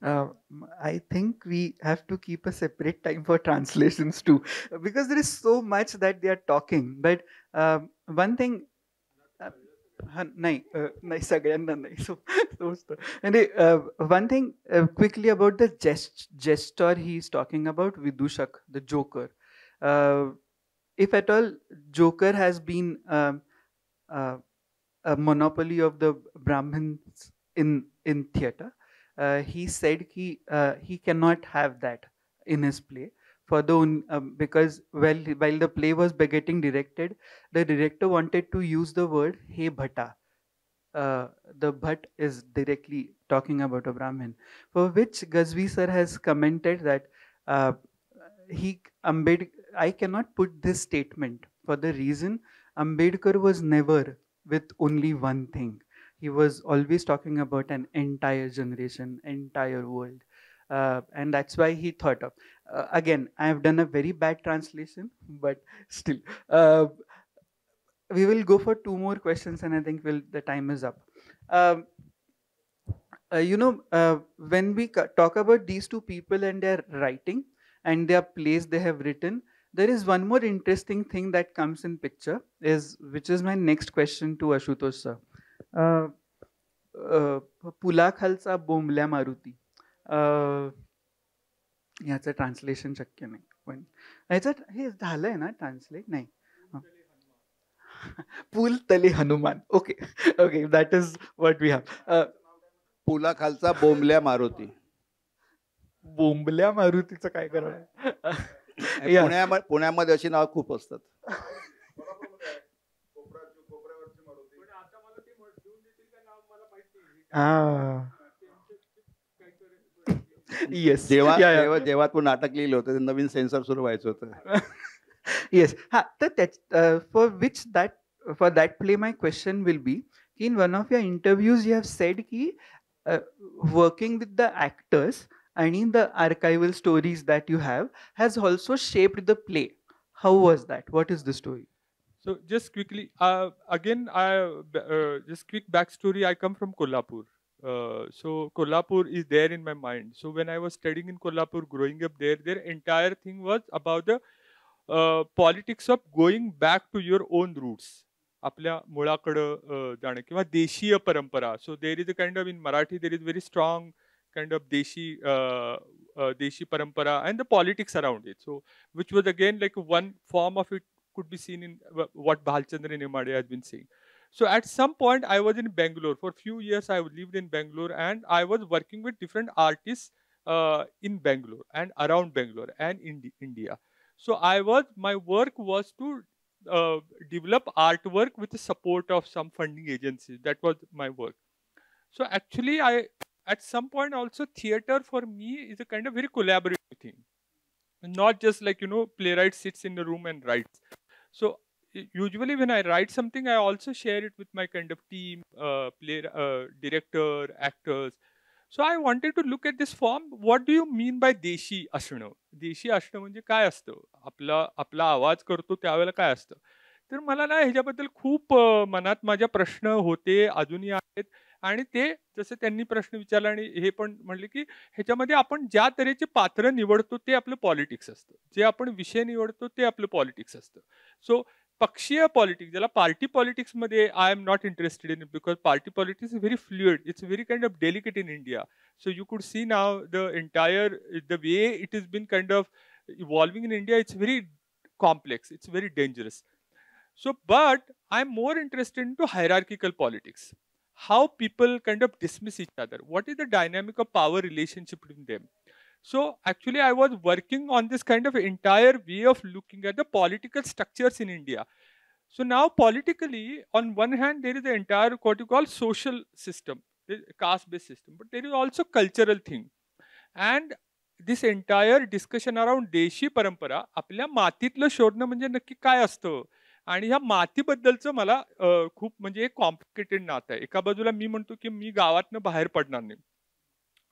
[SPEAKER 2] I think we have to keep a separate time for translations too, because there is so much that they are talking. But one thing, नाही सगळ्यांना नाही. One thing quickly about the gesture he is talking about, Vidushak, the Joker. If at all Joker has been a monopoly of the Brahmins in theatre, he said he cannot have that in his play for because while the play was getting directed, the director wanted to use the word "Hey Bhata." The Bhat is directly talking about a Brahmin, for which Gazvi sir has commented that I cannot put this statement for the reason Ambedkar was never with only one thing. He was always talking about an entire generation, entire world. And that's why he thought of, again, I have done a very bad translation, but still, we will go for 2 more questions and I think the time is up. When we talk about these two people and their writing and their plays they have written, there is one more interesting thing that comes in picture, which is my next question to Ashutosh sir. पुलाखालचा Bombalya Maruti, याचं translation शक्य नाही, पण ह्याचं हे झालंय ना translate. नाही, पूल तले Hanuman. Okay okay, that is what we have.
[SPEAKER 3] पुलाखालचा बोंबल्या मारुती.
[SPEAKER 2] बोंबल्या मारुतीचं काय करणार.
[SPEAKER 3] पुण्यामध्ये अशी नाव खूप असतात.
[SPEAKER 2] येस,
[SPEAKER 3] जेव्हा तू नाटक लिहिलं होतं ते नवीन सेन्सर सुरू व्हायचं होतं.
[SPEAKER 2] येस, हा, तर for that play my question will be, in one of your interviews you have said ki working with the actors and in the archival stories that you have has also shaped the play. How was that? What is the story?
[SPEAKER 4] So just quickly, again, just quick backstory. I come from Kolhapur. So Kolhapur is there in my mind. So when I was studying in Kolhapur, growing up there, their entire thing was about the politics of going back to your own roots. आपल्या मुळाकडं जाणं किंवा देशीय परंपरा. So there is a kind of in Marathi there is very strong kind of Deshi parampara and the politics around it. So, which was again like one form of it could be seen in what Bhalchandra Nemade has been saying. So, at some point, I was in Bangalore. For a few years, I lived in Bangalore and I was working with different artists in Bangalore and around Bangalore and in India. So, my work was to develop artwork with the support of some funding agencies. That was my work. So, actually, at some point also theater for me is a kind of very collaborative thing, not just like playwright sits in the room and writes. So usually when I write something, I also share it with my kind of team, director, actors. So I wanted to look at this form. What do you mean by deshi असणं? देशी असणं म्हणजे काय असतं? आपला आवाज करतो त्यावेळेला काय असतं? तर मला ना ह्याच्याबद्दल खूप मनात माझ्या प्रश्न होते, अजूनही आहेत. आणि ते जसं त्यांनी प्रश्न विचारला आणि हे पण म्हणले की ह्याच्यामध्ये आपण ज्या तऱ्हेचे पात्र निवडतो ते आपलं पॉलिटिक्स असतं, जे आपण विषय निवडतो ते आपलं पॉलिटिक्स असतं. सो पक्षीय पॉलिटिक्स, ज्याला पार्टी पॉलिटिक्स मध्ये I am not interested in, because party politics is very fluid, it's very kind of delicate in India. So you could see now the way it is been kind of evolving in India, it's very complex, it's very dangerous. So but I'm more interested into hierarchical politics, how people kind of dismiss each other, what is the dynamic of power relationship between them. So actually I was working on this kind of entire way of looking at the political structures in India. So now politically, on one hand there is the entire what you call social system, caste based system, but there is also cultural thing. And this entire discussion around देशी परंपरा, आपल्या मातीतलं शोधणं म्हणजे नक्की काय असतं, आणि ह्या मातीबद्दलचं मला खूप म्हणजे एक कॉम्प्लिकेटेड नातं आहे. एका बाजूला मी म्हणतो की मी गावातनं बाहेर पडणार नाही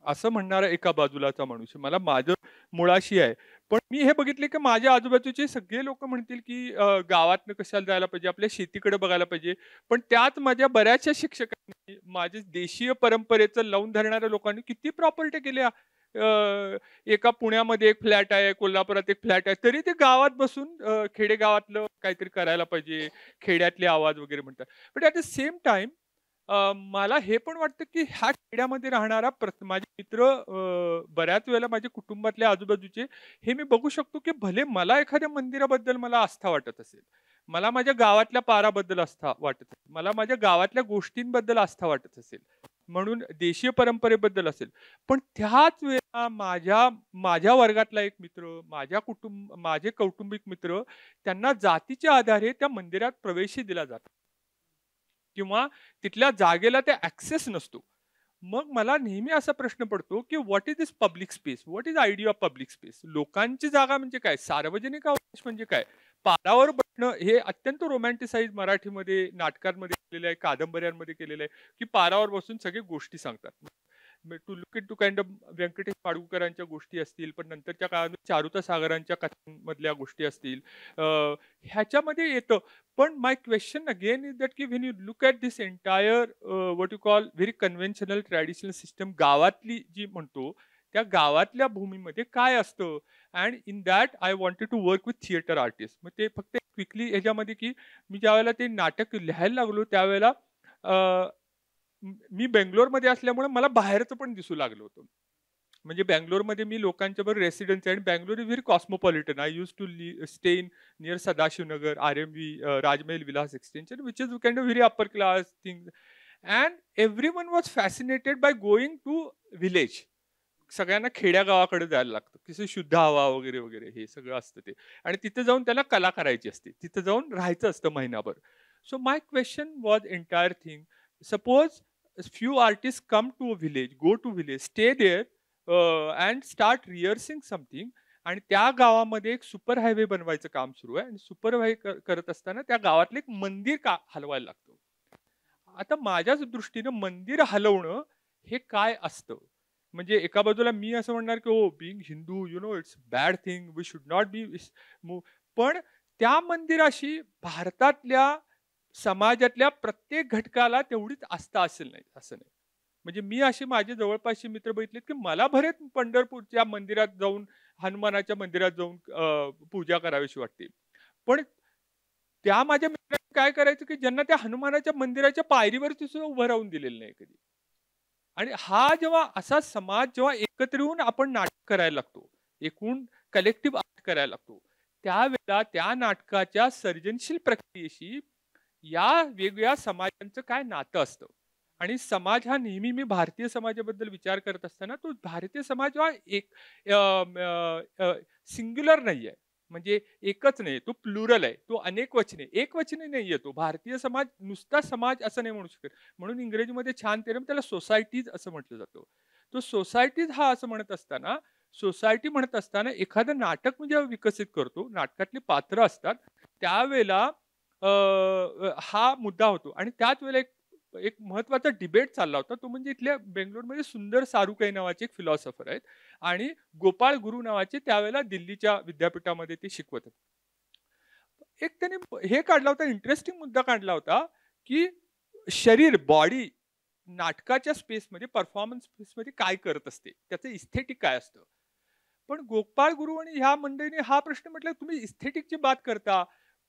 [SPEAKER 4] असं म्हणणारा एका बाजूलाचा माणूस, मला माझं मुळाशी आहे. पण मी हे बघितले की माझ्या आजूबाजूचे सगळे लोक म्हणतील की गावातनं कशाला जायला पाहिजे, आपल्या शेतीकडे बघायला पाहिजे. पण त्यात माझ्या बऱ्याचशा शिक्षकांनी, माझे देशीय परंपरेचं लावून धरणाऱ्या लोकांनी किती प्रॉपर्टी केल्या. एका पुण्यामध्ये एक फ्लॅट आहे, कोल्हापुरात एक फ्लॅट आहे, तरी ते गावात बसून खेडेगावातलं काहीतरी करायला पाहिजे, खेड्यातले आवाज वगैरे म्हणतात. But at the same time मला हे पण वाटतं की ह्या खेड्यामध्ये राहणारा माझे मित्र, बऱ्याच वेळेला माझ्या कुटुंबातल्या आजूबाजूचे, हे मी बघू शकतो की भले मला एखाद्या मंदिराबद्दल मला आस्था वाटत असेल, मला माझ्या गावातल्या पाराबद्दल आस्था वाटत असेल, मला माझ्या गावातल्या गोष्टींबद्दल आस्था वाटत असेल, म्हणून देशीय परंपरेबद्दल असेल, पण त्याच वेळेला माझ्या वर्गातला एक मित्र, माझे कौटुंबिक मित्र, त्यांना जातीच्या आधारे त्या मंदिरात प्रवेशही दिला जातो किंवा तिथल्या जागेला ते ऍक्सेस नसतो. मग मला नेहमी असा प्रश्न पडतो की what is this public space, what is idea of public space. लोकांची जागा म्हणजे काय, सार्वजनिक अवकाश म्हणजे काय. पारावर बसणं हे अत्यंत रोमॅन्टिसाइज मराठीमध्ये नाटकांमध्ये केलेलं आहे, कादंबऱ्यांमध्ये केलेलं आहे की पारावर बसून सगळी गोष्टी सांगतात. To look into kind of Vyankatesh माडगूकरांच्या गोष्टी असतील, पण नंतरच्या काळात चारुता सागरांच्या कथांमधल्या गोष्टी असतील, ह्याच्यामध्ये येतं. पण my question again is that की when you look at this entire what you call very conventional traditional system, गावातली जी म्हणतो त्या गावातल्या भूमीमध्ये काय असतं, and in that I wanted to work with theatre artist. मग ते फक्त क्विकली ह्याच्यामध्ये की मी ज्यावेळेला ते नाटक लिहायला लागलो त्यावेळेला मी बेंगलोरमध्ये असल्यामुळे मला बाहेरचं पण दिसू लागलं होतं. म्हणजे बेंगलोरमध्ये मी लोकांच्या बरोबर रेसिडेन्स आहे, आणि Bangalore is very cosmopolitan. I use to stay in near Sadashivnagar, RMV, Rajmahal Vilas extension, which is kind of very upper class thing. And everyone was fascinated by going to village. सगळ्यांना खेड्या गावाकडे जायला लागतं, किती शुद्ध हवा वगैरे वगैरे हे सगळं असतं ते, आणि तिथे जाऊन त्याला कला करायची असते, तिथे जाऊन राहायचं असतं महिनाभर. So my question was entire thing, suppose few artists come to a village, go to village, stay there and start rehearsing something, आणि त्या गावामध्ये एक सुपर हायवे बनवायचं काम सुरू आहे, आणि सुपर हायवे करत असताना त्या गावातलं एक मंदिर हलवायला लागतं. आता माझ्याच दृष्टीनं मंदिर हलवणं हे काय असतं. म्हणजे एका बाजूला मी असं म्हणणार की oh being Hindu you know it's bad thing, we should not be, पण त्या मंदिराशी भारतातल्या समाजातल्या प्रत्येक घटकाला तेवढीच आस्था असेल नाही असं नाही. म्हणजे मी असे माझे जवळपासचे मित्र बघितलेत की मला भरेत पंढरपूरच्या मंदिरात जाऊन, हनुमानाच्या मंदिरात जाऊन पूजा करावीशी वाटते, पण त्या माझ्या मित्रांनी काय करायचं की ज्यांना त्या हनुमानाच्या मंदिराच्या पायरीवरती सुद्धा उभं राहून दिलेलं नाही कधी. आणि हा जेव्हा असा समाज जेव्हा एकत्र येऊन आपण नाटक करायला लागतो, एकूण कलेक्टिव्ह आर्ट करायला लागतो, त्यावेळेला त्या नाटकाच्या सर्जनशील प्रक्रियेशी या वेगवेगळ्या समाजांचं काय नातं असतं. आणि समाज हा नेहमी मी भारतीय समाजाबद्दल विचार करत असताना तो भारतीय समाज हा एक सिंग्युलर नाही आहे, म्हणजे एकच नाही, तो प्लुरल आहे, तो अनेक वचने एक वचने नाही तो भारतीय समाज नुसता समाज असं नाही म्हणू शकत. म्हणून इंग्रजीमध्ये छान term त्याला सोसायटीज असं म्हटलं जातं. तो सोसायटीज हा असं म्हणत असताना, सोसायटी म्हणत असताना एखादं नाटक म्हणजे विकसित करतो, नाटकातली पात्र असतात, त्यावेळेला हा मुद्दा होतो. आणि त्याच वेळेला एक एक महत्वाचा डिबेट चालला होता, तो म्हणजे इथल्या बेंगलोरमध्ये सुंदर सारुकाई नावाचे एक फिलॉसॉफर आहेत आणि गोपाळ गुरु नावाचे त्यावेळेला दिल्लीच्या विद्यापीठामध्ये ते शिकवत होते. एक त्याने हे काढला होता, इंटरेस्टिंग मुद्दा काढला होता की शरीर, बॉडी नाटकाच्या स्पेसमध्ये, परफॉर्मन्स स्पेसमध्ये काय करत असते, त्याचं इस्थेटिक काय असतं. पण गोपाळ गुरु आणि ह्या मंडळीने हा प्रश्न म्हटला, तुम्ही इस्थेटिकची बात करता,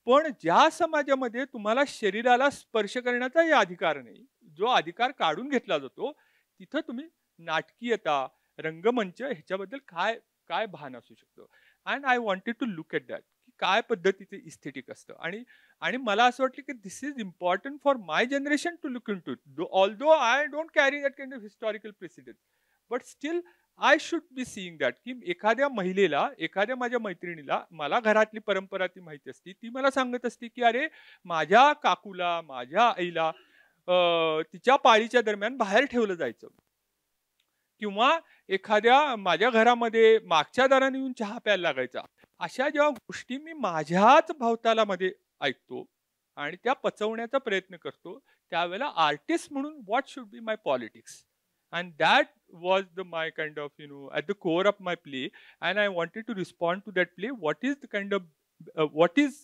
[SPEAKER 4] पण ज्या समाजामध्ये तुम्हाला शरीराला स्पर्श करण्याचाही अधिकार नाही, जो अधिकार काढून घेतला जातो, तिथं तुम्ही नाटकीयता, रंगमंच ह्याच्याबद्दल काय काय भान असू शकतं. And I wanted to look at that, की काय पद्धतीचे इस्थेटिक असतं. आणि आणि मला असं वाटलं की this is important for my generation to look into it. Although I don't carry that kind of historical president, but still I should be seeing that, की एखाद्या महिलेला, एखाद्या माझ्या मैत्रिणीला, मला घरातली परंपरा ती माहिती असती, ती मला सांगत असती की अरे माझ्या काकूला, माझ्या आईला तिच्या पाळीच्या दरम्यान बाहेर ठेवलं जायचं, किंवा एखाद्या माझ्या घरामध्ये मागच्या दाराने येऊन चहा प्यायला लागायचा. अशा जेव्हा गोष्टी मी माझ्याच भवतालामध्ये ऐकतो आणि त्या पचवण्याचा प्रयत्न करतो, त्यावेळेला आर्टिस्ट म्हणून what should be my politics. And that was my kind of, at the core of my play. And I wanted to respond to that play. What is the kind of, what is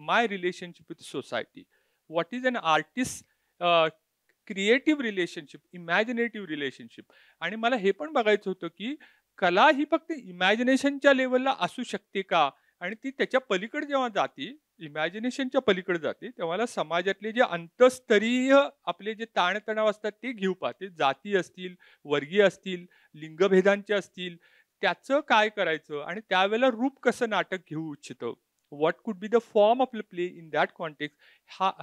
[SPEAKER 4] my relationship with society? What is an artist's creative relationship, imaginative relationship? आणि मला हे पण बघायचं होतं की कला ही फक्त इमॅजिनेशनच्या लेवलला असू शकते का, आणि ती त्याच्या पलीकडे जेव्हा जाते, इमॅजिनेशनच्या पलीकडे जाते, तेव्हा समाजातले जे अंतस्तरीय आपले जे ताणतणाव असतात ते घेऊ पाहते, जाती असतील, वर्गीय असतील, लिंगभेदांचे असतील, त्याचं काय करायचं आणि त्यावेळेला रूप कसं नाटक घेऊ इच्छितं, what could be the form of the play in that context,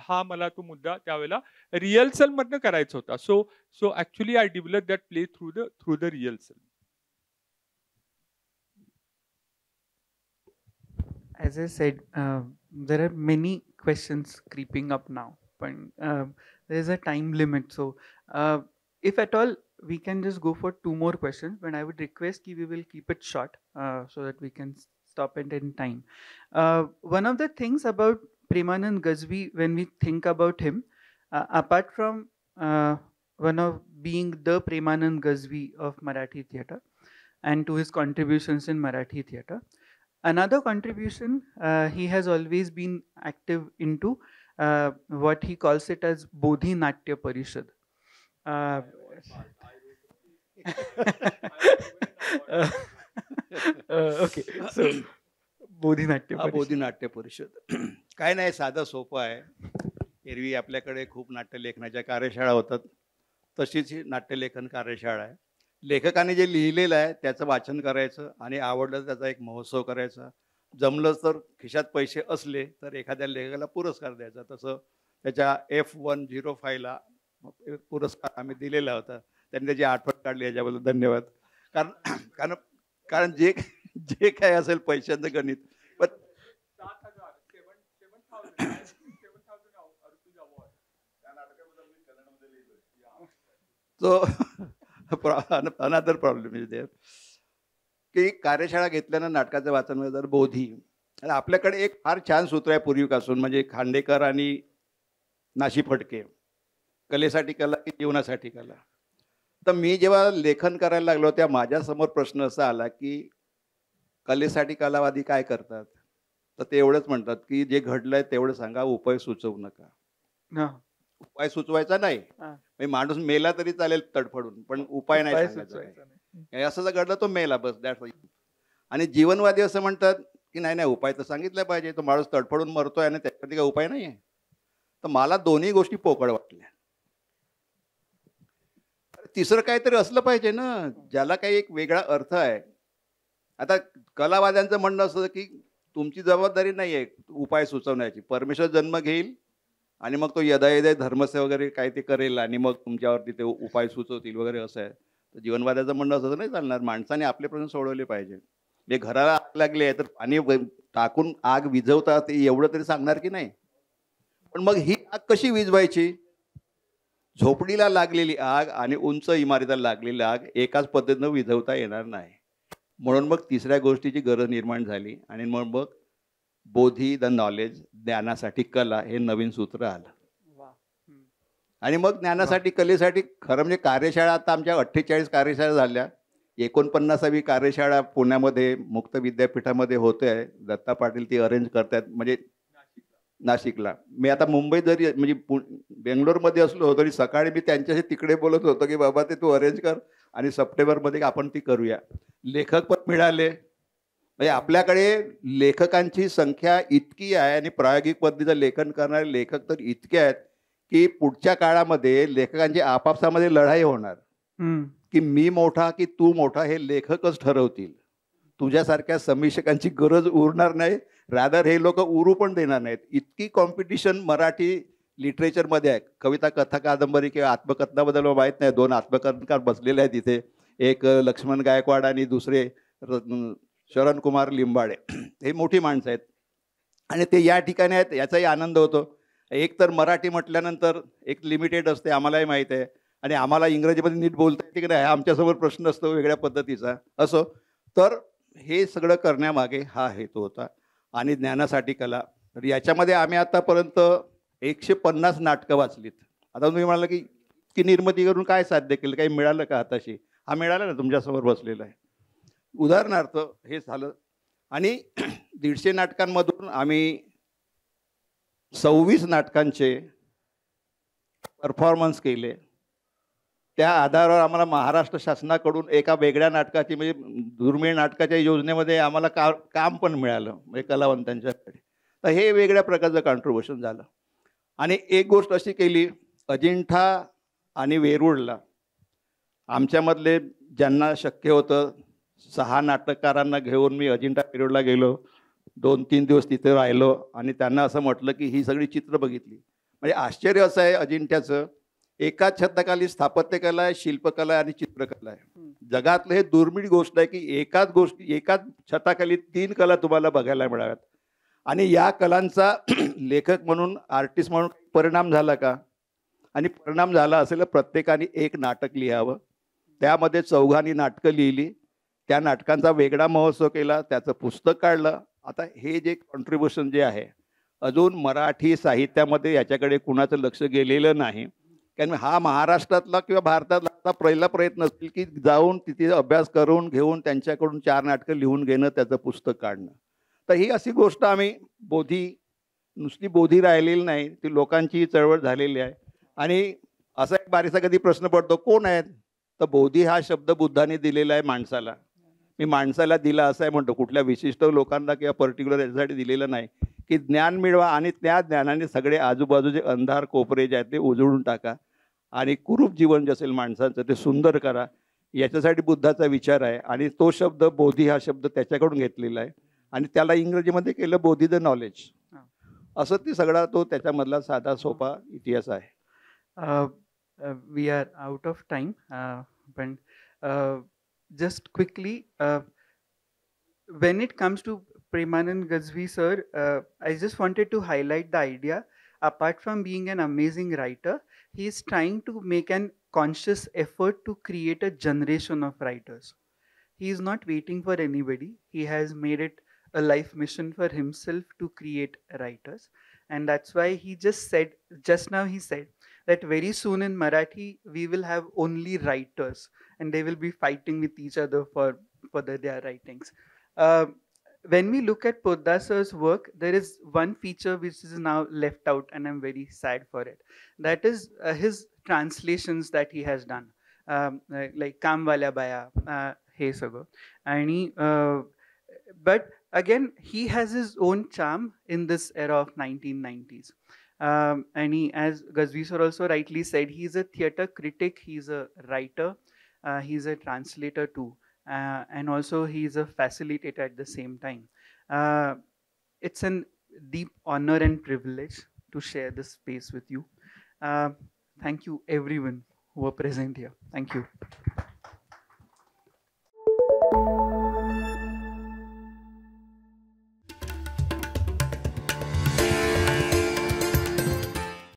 [SPEAKER 4] हा मला तो मुद्दा त्यावेळेला रिहर्सल मधनं करायचा होता. So actually I develop that play through the rehearsal.
[SPEAKER 2] As I said, there are many questions creeping up now, but there is a time limit. So, if at all, we can just go for 2 more questions, but I would request that we will keep it short so that we can stop it in time. One of the things about Premanand Gazvi, when we think about him, apart from one of being the Premanand Gazvi of Marathi theatre and to his contributions in Marathi theatre, another contribution, he has always been active into what he calls it as Bodhi Natya Parishad. Okay, so Bodhi Natya Parishad.
[SPEAKER 3] Bodhi Natya Parishad काय नाही, साधं सोपं आहे. एरवी आपल्याकडे खूप नाट्यलेखनाच्या कार्यशाळा होतात, तशीच ही नाट्यलेखन कार्यशाळा आहे. लेखकाने जे लिहिलेलं आहे त्याचं वाचन करायचं आणि आवडलं त्याचा एक महोत्सव करायचा. जमलं तर खिशात पैसे असले तर एखाद्या लेखकाला पुरस्कार द्यायचा. तसं त्याच्या F105ला पुरस्कार आम्ही दिलेला होता. त्यांनी त्याची आठवण काढली, याच्याबद्दल धन्यवाद. कारण कारण कारण जे जे काय असेल पैशांचं गणित, पण तो अनदर प्रॉब्लेम इज देअर की कार्यशाळा घेतल्यानं नाटकाचं वाचन जर बोधी, आपल्याकडे एक फार छान सूत्र आहे पूर्वीपासून, म्हणजे खांडेकर आणि नाशी फडके, कलेसाठी कला की जीवनासाठी कला. तर मी जेव्हा लेखन करायला लागलो तेव्हा माझ्यासमोर प्रश्न असा आला की कलेसाठी कलावादी काय करतात, तर ते एवढंच म्हणतात की जे घडलंय तेवढं सांगा, उपाय सुचवू नका. उपाय सुचवायचा नाही, माणूस मेला तरी चालेल तडफडून, पण उपाय नाही सांगायचा. असं जर घडलं तो मेला, बस दॅट्स. आणि जीवनवादी असं म्हणतात की नाही नाही, उपाय तर सांगितलं पाहिजे, तो माणूस तडफडून मरतोय आणि त्याच्यावरती काही उपाय नाही आहे. तर मला दोन्ही गोष्टी पोकळ वाटल्या. तिसरं काहीतरी असलं पाहिजे ना, ज्याला काही एक वेगळा अर्थ आहे. आता कलावाद्यांचं म्हणणं असतं की तुमची जबाबदारी नाही आहे उपाय सुचवण्याची, परमेश्वर जन्म घेईल आणि मग तो यदायदय धर्मस्य वगैरे काय ते करेल आणि मग तुमच्यावरती ते उपाय सुचवतील वगैरे असं आहे. तर जीवनवाद्याचं म्हणणं असं नाही चालणार, माणसाने आपले प्रश्न सोडवले पाहिजे. म्हणजे घराला आग लागली आहे तर पाणी टाकून आग विझवतात ते एवढं तरी सांगणार की नाही. पण मग ही आग कशी विझवायची? झोपडीला लागलेली आग आणि उंच इमारतीला लागलेली आग एकाच पद्धतीनं विझवता येणार नाही. म्हणून मग तिसऱ्या गोष्टीची गरज निर्माण झाली आणि मग बोधी द नॉलेज, ज्ञानासाठी कला हे नवीन सूत्र आलं. आणि मग ज्ञानासाठी कलेसाठी खरं म्हणजे कार्यशाळा आता आमच्या 48 कार्यशाळा झाल्या. 49वी कार्यशाळा पुण्यामध्ये मुक्त विद्यापीठामध्ये होते आहे. दत्ता पाटील ती अरेंज करतात म्हणजे नाशिकला. मी आता मुंबईत जरी म्हणजे बेंगलोरमध्ये असलो तरी सकाळी मी त्यांच्याशी तिकडे बोलत होतो की बाबा ते तू अरेंज कर आणि सप्टेंबरमध्ये आपण ती करूया. लेखक पण मिळाले. म्हणजे आपल्याकडे लेखकांची संख्या इतकी आहे आणि प्रायोगिक पद्धतीचं लेखन करणारे लेखक तर इतके आहेत की पुढच्या काळामध्ये लेखकांची आपापसामध्ये लढाई होणार की मी मोठा की तू मोठा हे लेखकच ठरवतील. तुझ्यासारख्या समीक्षकांची गरज उरणार नाही, रादर हे लोक उरू पण देणार नाहीत. इतकी कॉम्पिटिशन मराठी लिटरेचरमध्ये आहे. कविता, कथा, कादंबरी किंवा आत्मकथनाबद्दल माहीत नाही. 2 आत्मकथनकार बसलेले आहेत इथे, एक लक्ष्मण गायकवाड आणि दुसरे शरण कुमार लिंबाळे. हे मोठी माणसं आहेत आणि ते या ठिकाणी आहेत, याचाही आनंद होतो. एक तर मराठी म्हटल्यानंतर एक लिमिटेड असते, आम्हालाही माहीत आहे, आणि आम्हाला इंग्रजीमध्ये नीट बोलता येते की नाही आमच्यासमोर प्रश्न असतो वेगळ्या पद्धतीचा. असो, तर हे सगळं करण्यामागे हा हेतू होता. आणि ज्ञानासाठी कला, तर याच्यामध्ये आम्ही आतापर्यंत 150 नाटकं वाचलीत. आता तुम्ही म्हणाला की निर्मिती करून काय साध्य केलं, काही मिळालं का हाताशी? हा मिळाला ना, तुमच्यासमोर बसलेला आहे. उदाहरणार्थ हे झालं. आणि 150 नाटकांमधून आम्ही 26 नाटकांचे परफॉर्मन्स केले. त्या आधारावर आम्हाला महाराष्ट्र शासनाकडून एका वेगळ्या नाटकाची म्हणजे दुर्मिळ नाटकाच्या योजनेमध्ये आम्हाला काम पण मिळालं म्हणजे कलावंतांच्याकडे. तर हे वेगळ्या प्रकारचं कॉन्ट्रीब्युशन झालं. आणि एक गोष्ट अशी केली, अजिंठा आणि वेरूळला आमच्यामधले ज्यांना शक्य होतं 6 नाटककारांना घेऊन मी अजिंठा वेरूळला गेलो. 2-3 दिवस तिथे राहिलो आणि त्यांना असं म्हटलं की ही सगळी चित्र बघितली. म्हणजे आश्चर्य असं आहे अजिंठ्याचं, एकाच छताखाली स्थापत्यकला आहे, शिल्पकला आहे आणि चित्रकला आहे. जगातलं हे दुर्मिळ गोष्ट आहे की एकाच छताखाली 3 कला तुम्हाला बघायला मिळाव्यात. आणि या कलांचा लेखक म्हणून, आर्टिस्ट म्हणून परिणाम झाला का? आणि परिणाम झाला असेल प्रत्येकाने एक नाटक लिहावं. त्यामध्ये 4घांनी नाटकं लिहिली, त्या नाटकांचा वेगळा महोत्सव केला, त्याचं पुस्तक काढलं. आता हे जे कॉन्ट्रीब्युशन जे आहे, अजून मराठी साहित्यामध्ये याच्याकडे कुणाचं लक्ष गेलेलं नाही. कारण हा महाराष्ट्रातला किंवा भारतातला पहिला प्रयत्न असतील की जाऊन तिथे अभ्यास करून घेऊन त्यांच्याकडून 4 नाटकं लिहून घेणं, त्याचं पुस्तक काढणं. तर ही अशी गोष्ट आम्ही नुसती बोधी राहिलेली नाही, ती लोकांची चळवळ झालेली आहे. आणि असा एक बारीचा कधी प्रश्न पडतो, कोण आहेत? तर बोधी हा शब्द बुद्धाने दिलेला आहे माणसाला. मी माणसाला दिला असं आहे म्हणतो, कुठल्या विशिष्ट लोकांना किंवा पर्टिक्युलर याच्यासाठी दिलेलं नाही. की ज्ञान मिळवा आणि त्या ज्ञानाने सगळे आजूबाजूचे अंधार कोपरे जे आहेत ते उजळून टाका आणि कुरूप जीवन जे असेल माणसाचं ते सुंदर करा. याच्यासाठी बुद्धाचा विचार आहे. आणि तो शब्द बोधी हा शब्द त्याच्याकडून घेतलेला आहे आणि त्याला इंग्रजीमध्ये केलं बोधी द नॉलेज. असं ते सगळा तो त्याच्यामधला साधा सोपा इतिहास आहे.
[SPEAKER 2] We are out of time, but just quickly, when it comes to Premanand Gazvi sir, I just wanted to highlight the idea. Apart from being an amazing writer, he is trying to make an conscious effort to create a generation of writers. He is not waiting for anybody. He has made it a life mission for himself to create writers. And that's why he just now he said that very soon in Marathi, we will have only writers and they will be fighting with each other for their writings. When we look at Poddar sir's work, there is one feature which is now left out and I'm very sad for it. That is his translations that he has done. Like Kamwala Baya, Hey Sago. But again, he has his own charm in this era of 1990s. And he, as Gazvi sir also rightly said, he's a theater critic, he's a writer, he's a translator too, and also he's a facilitator at the same time. It's an deep honor and privilege to share this space with you. Thank you everyone who are present here. Thank you.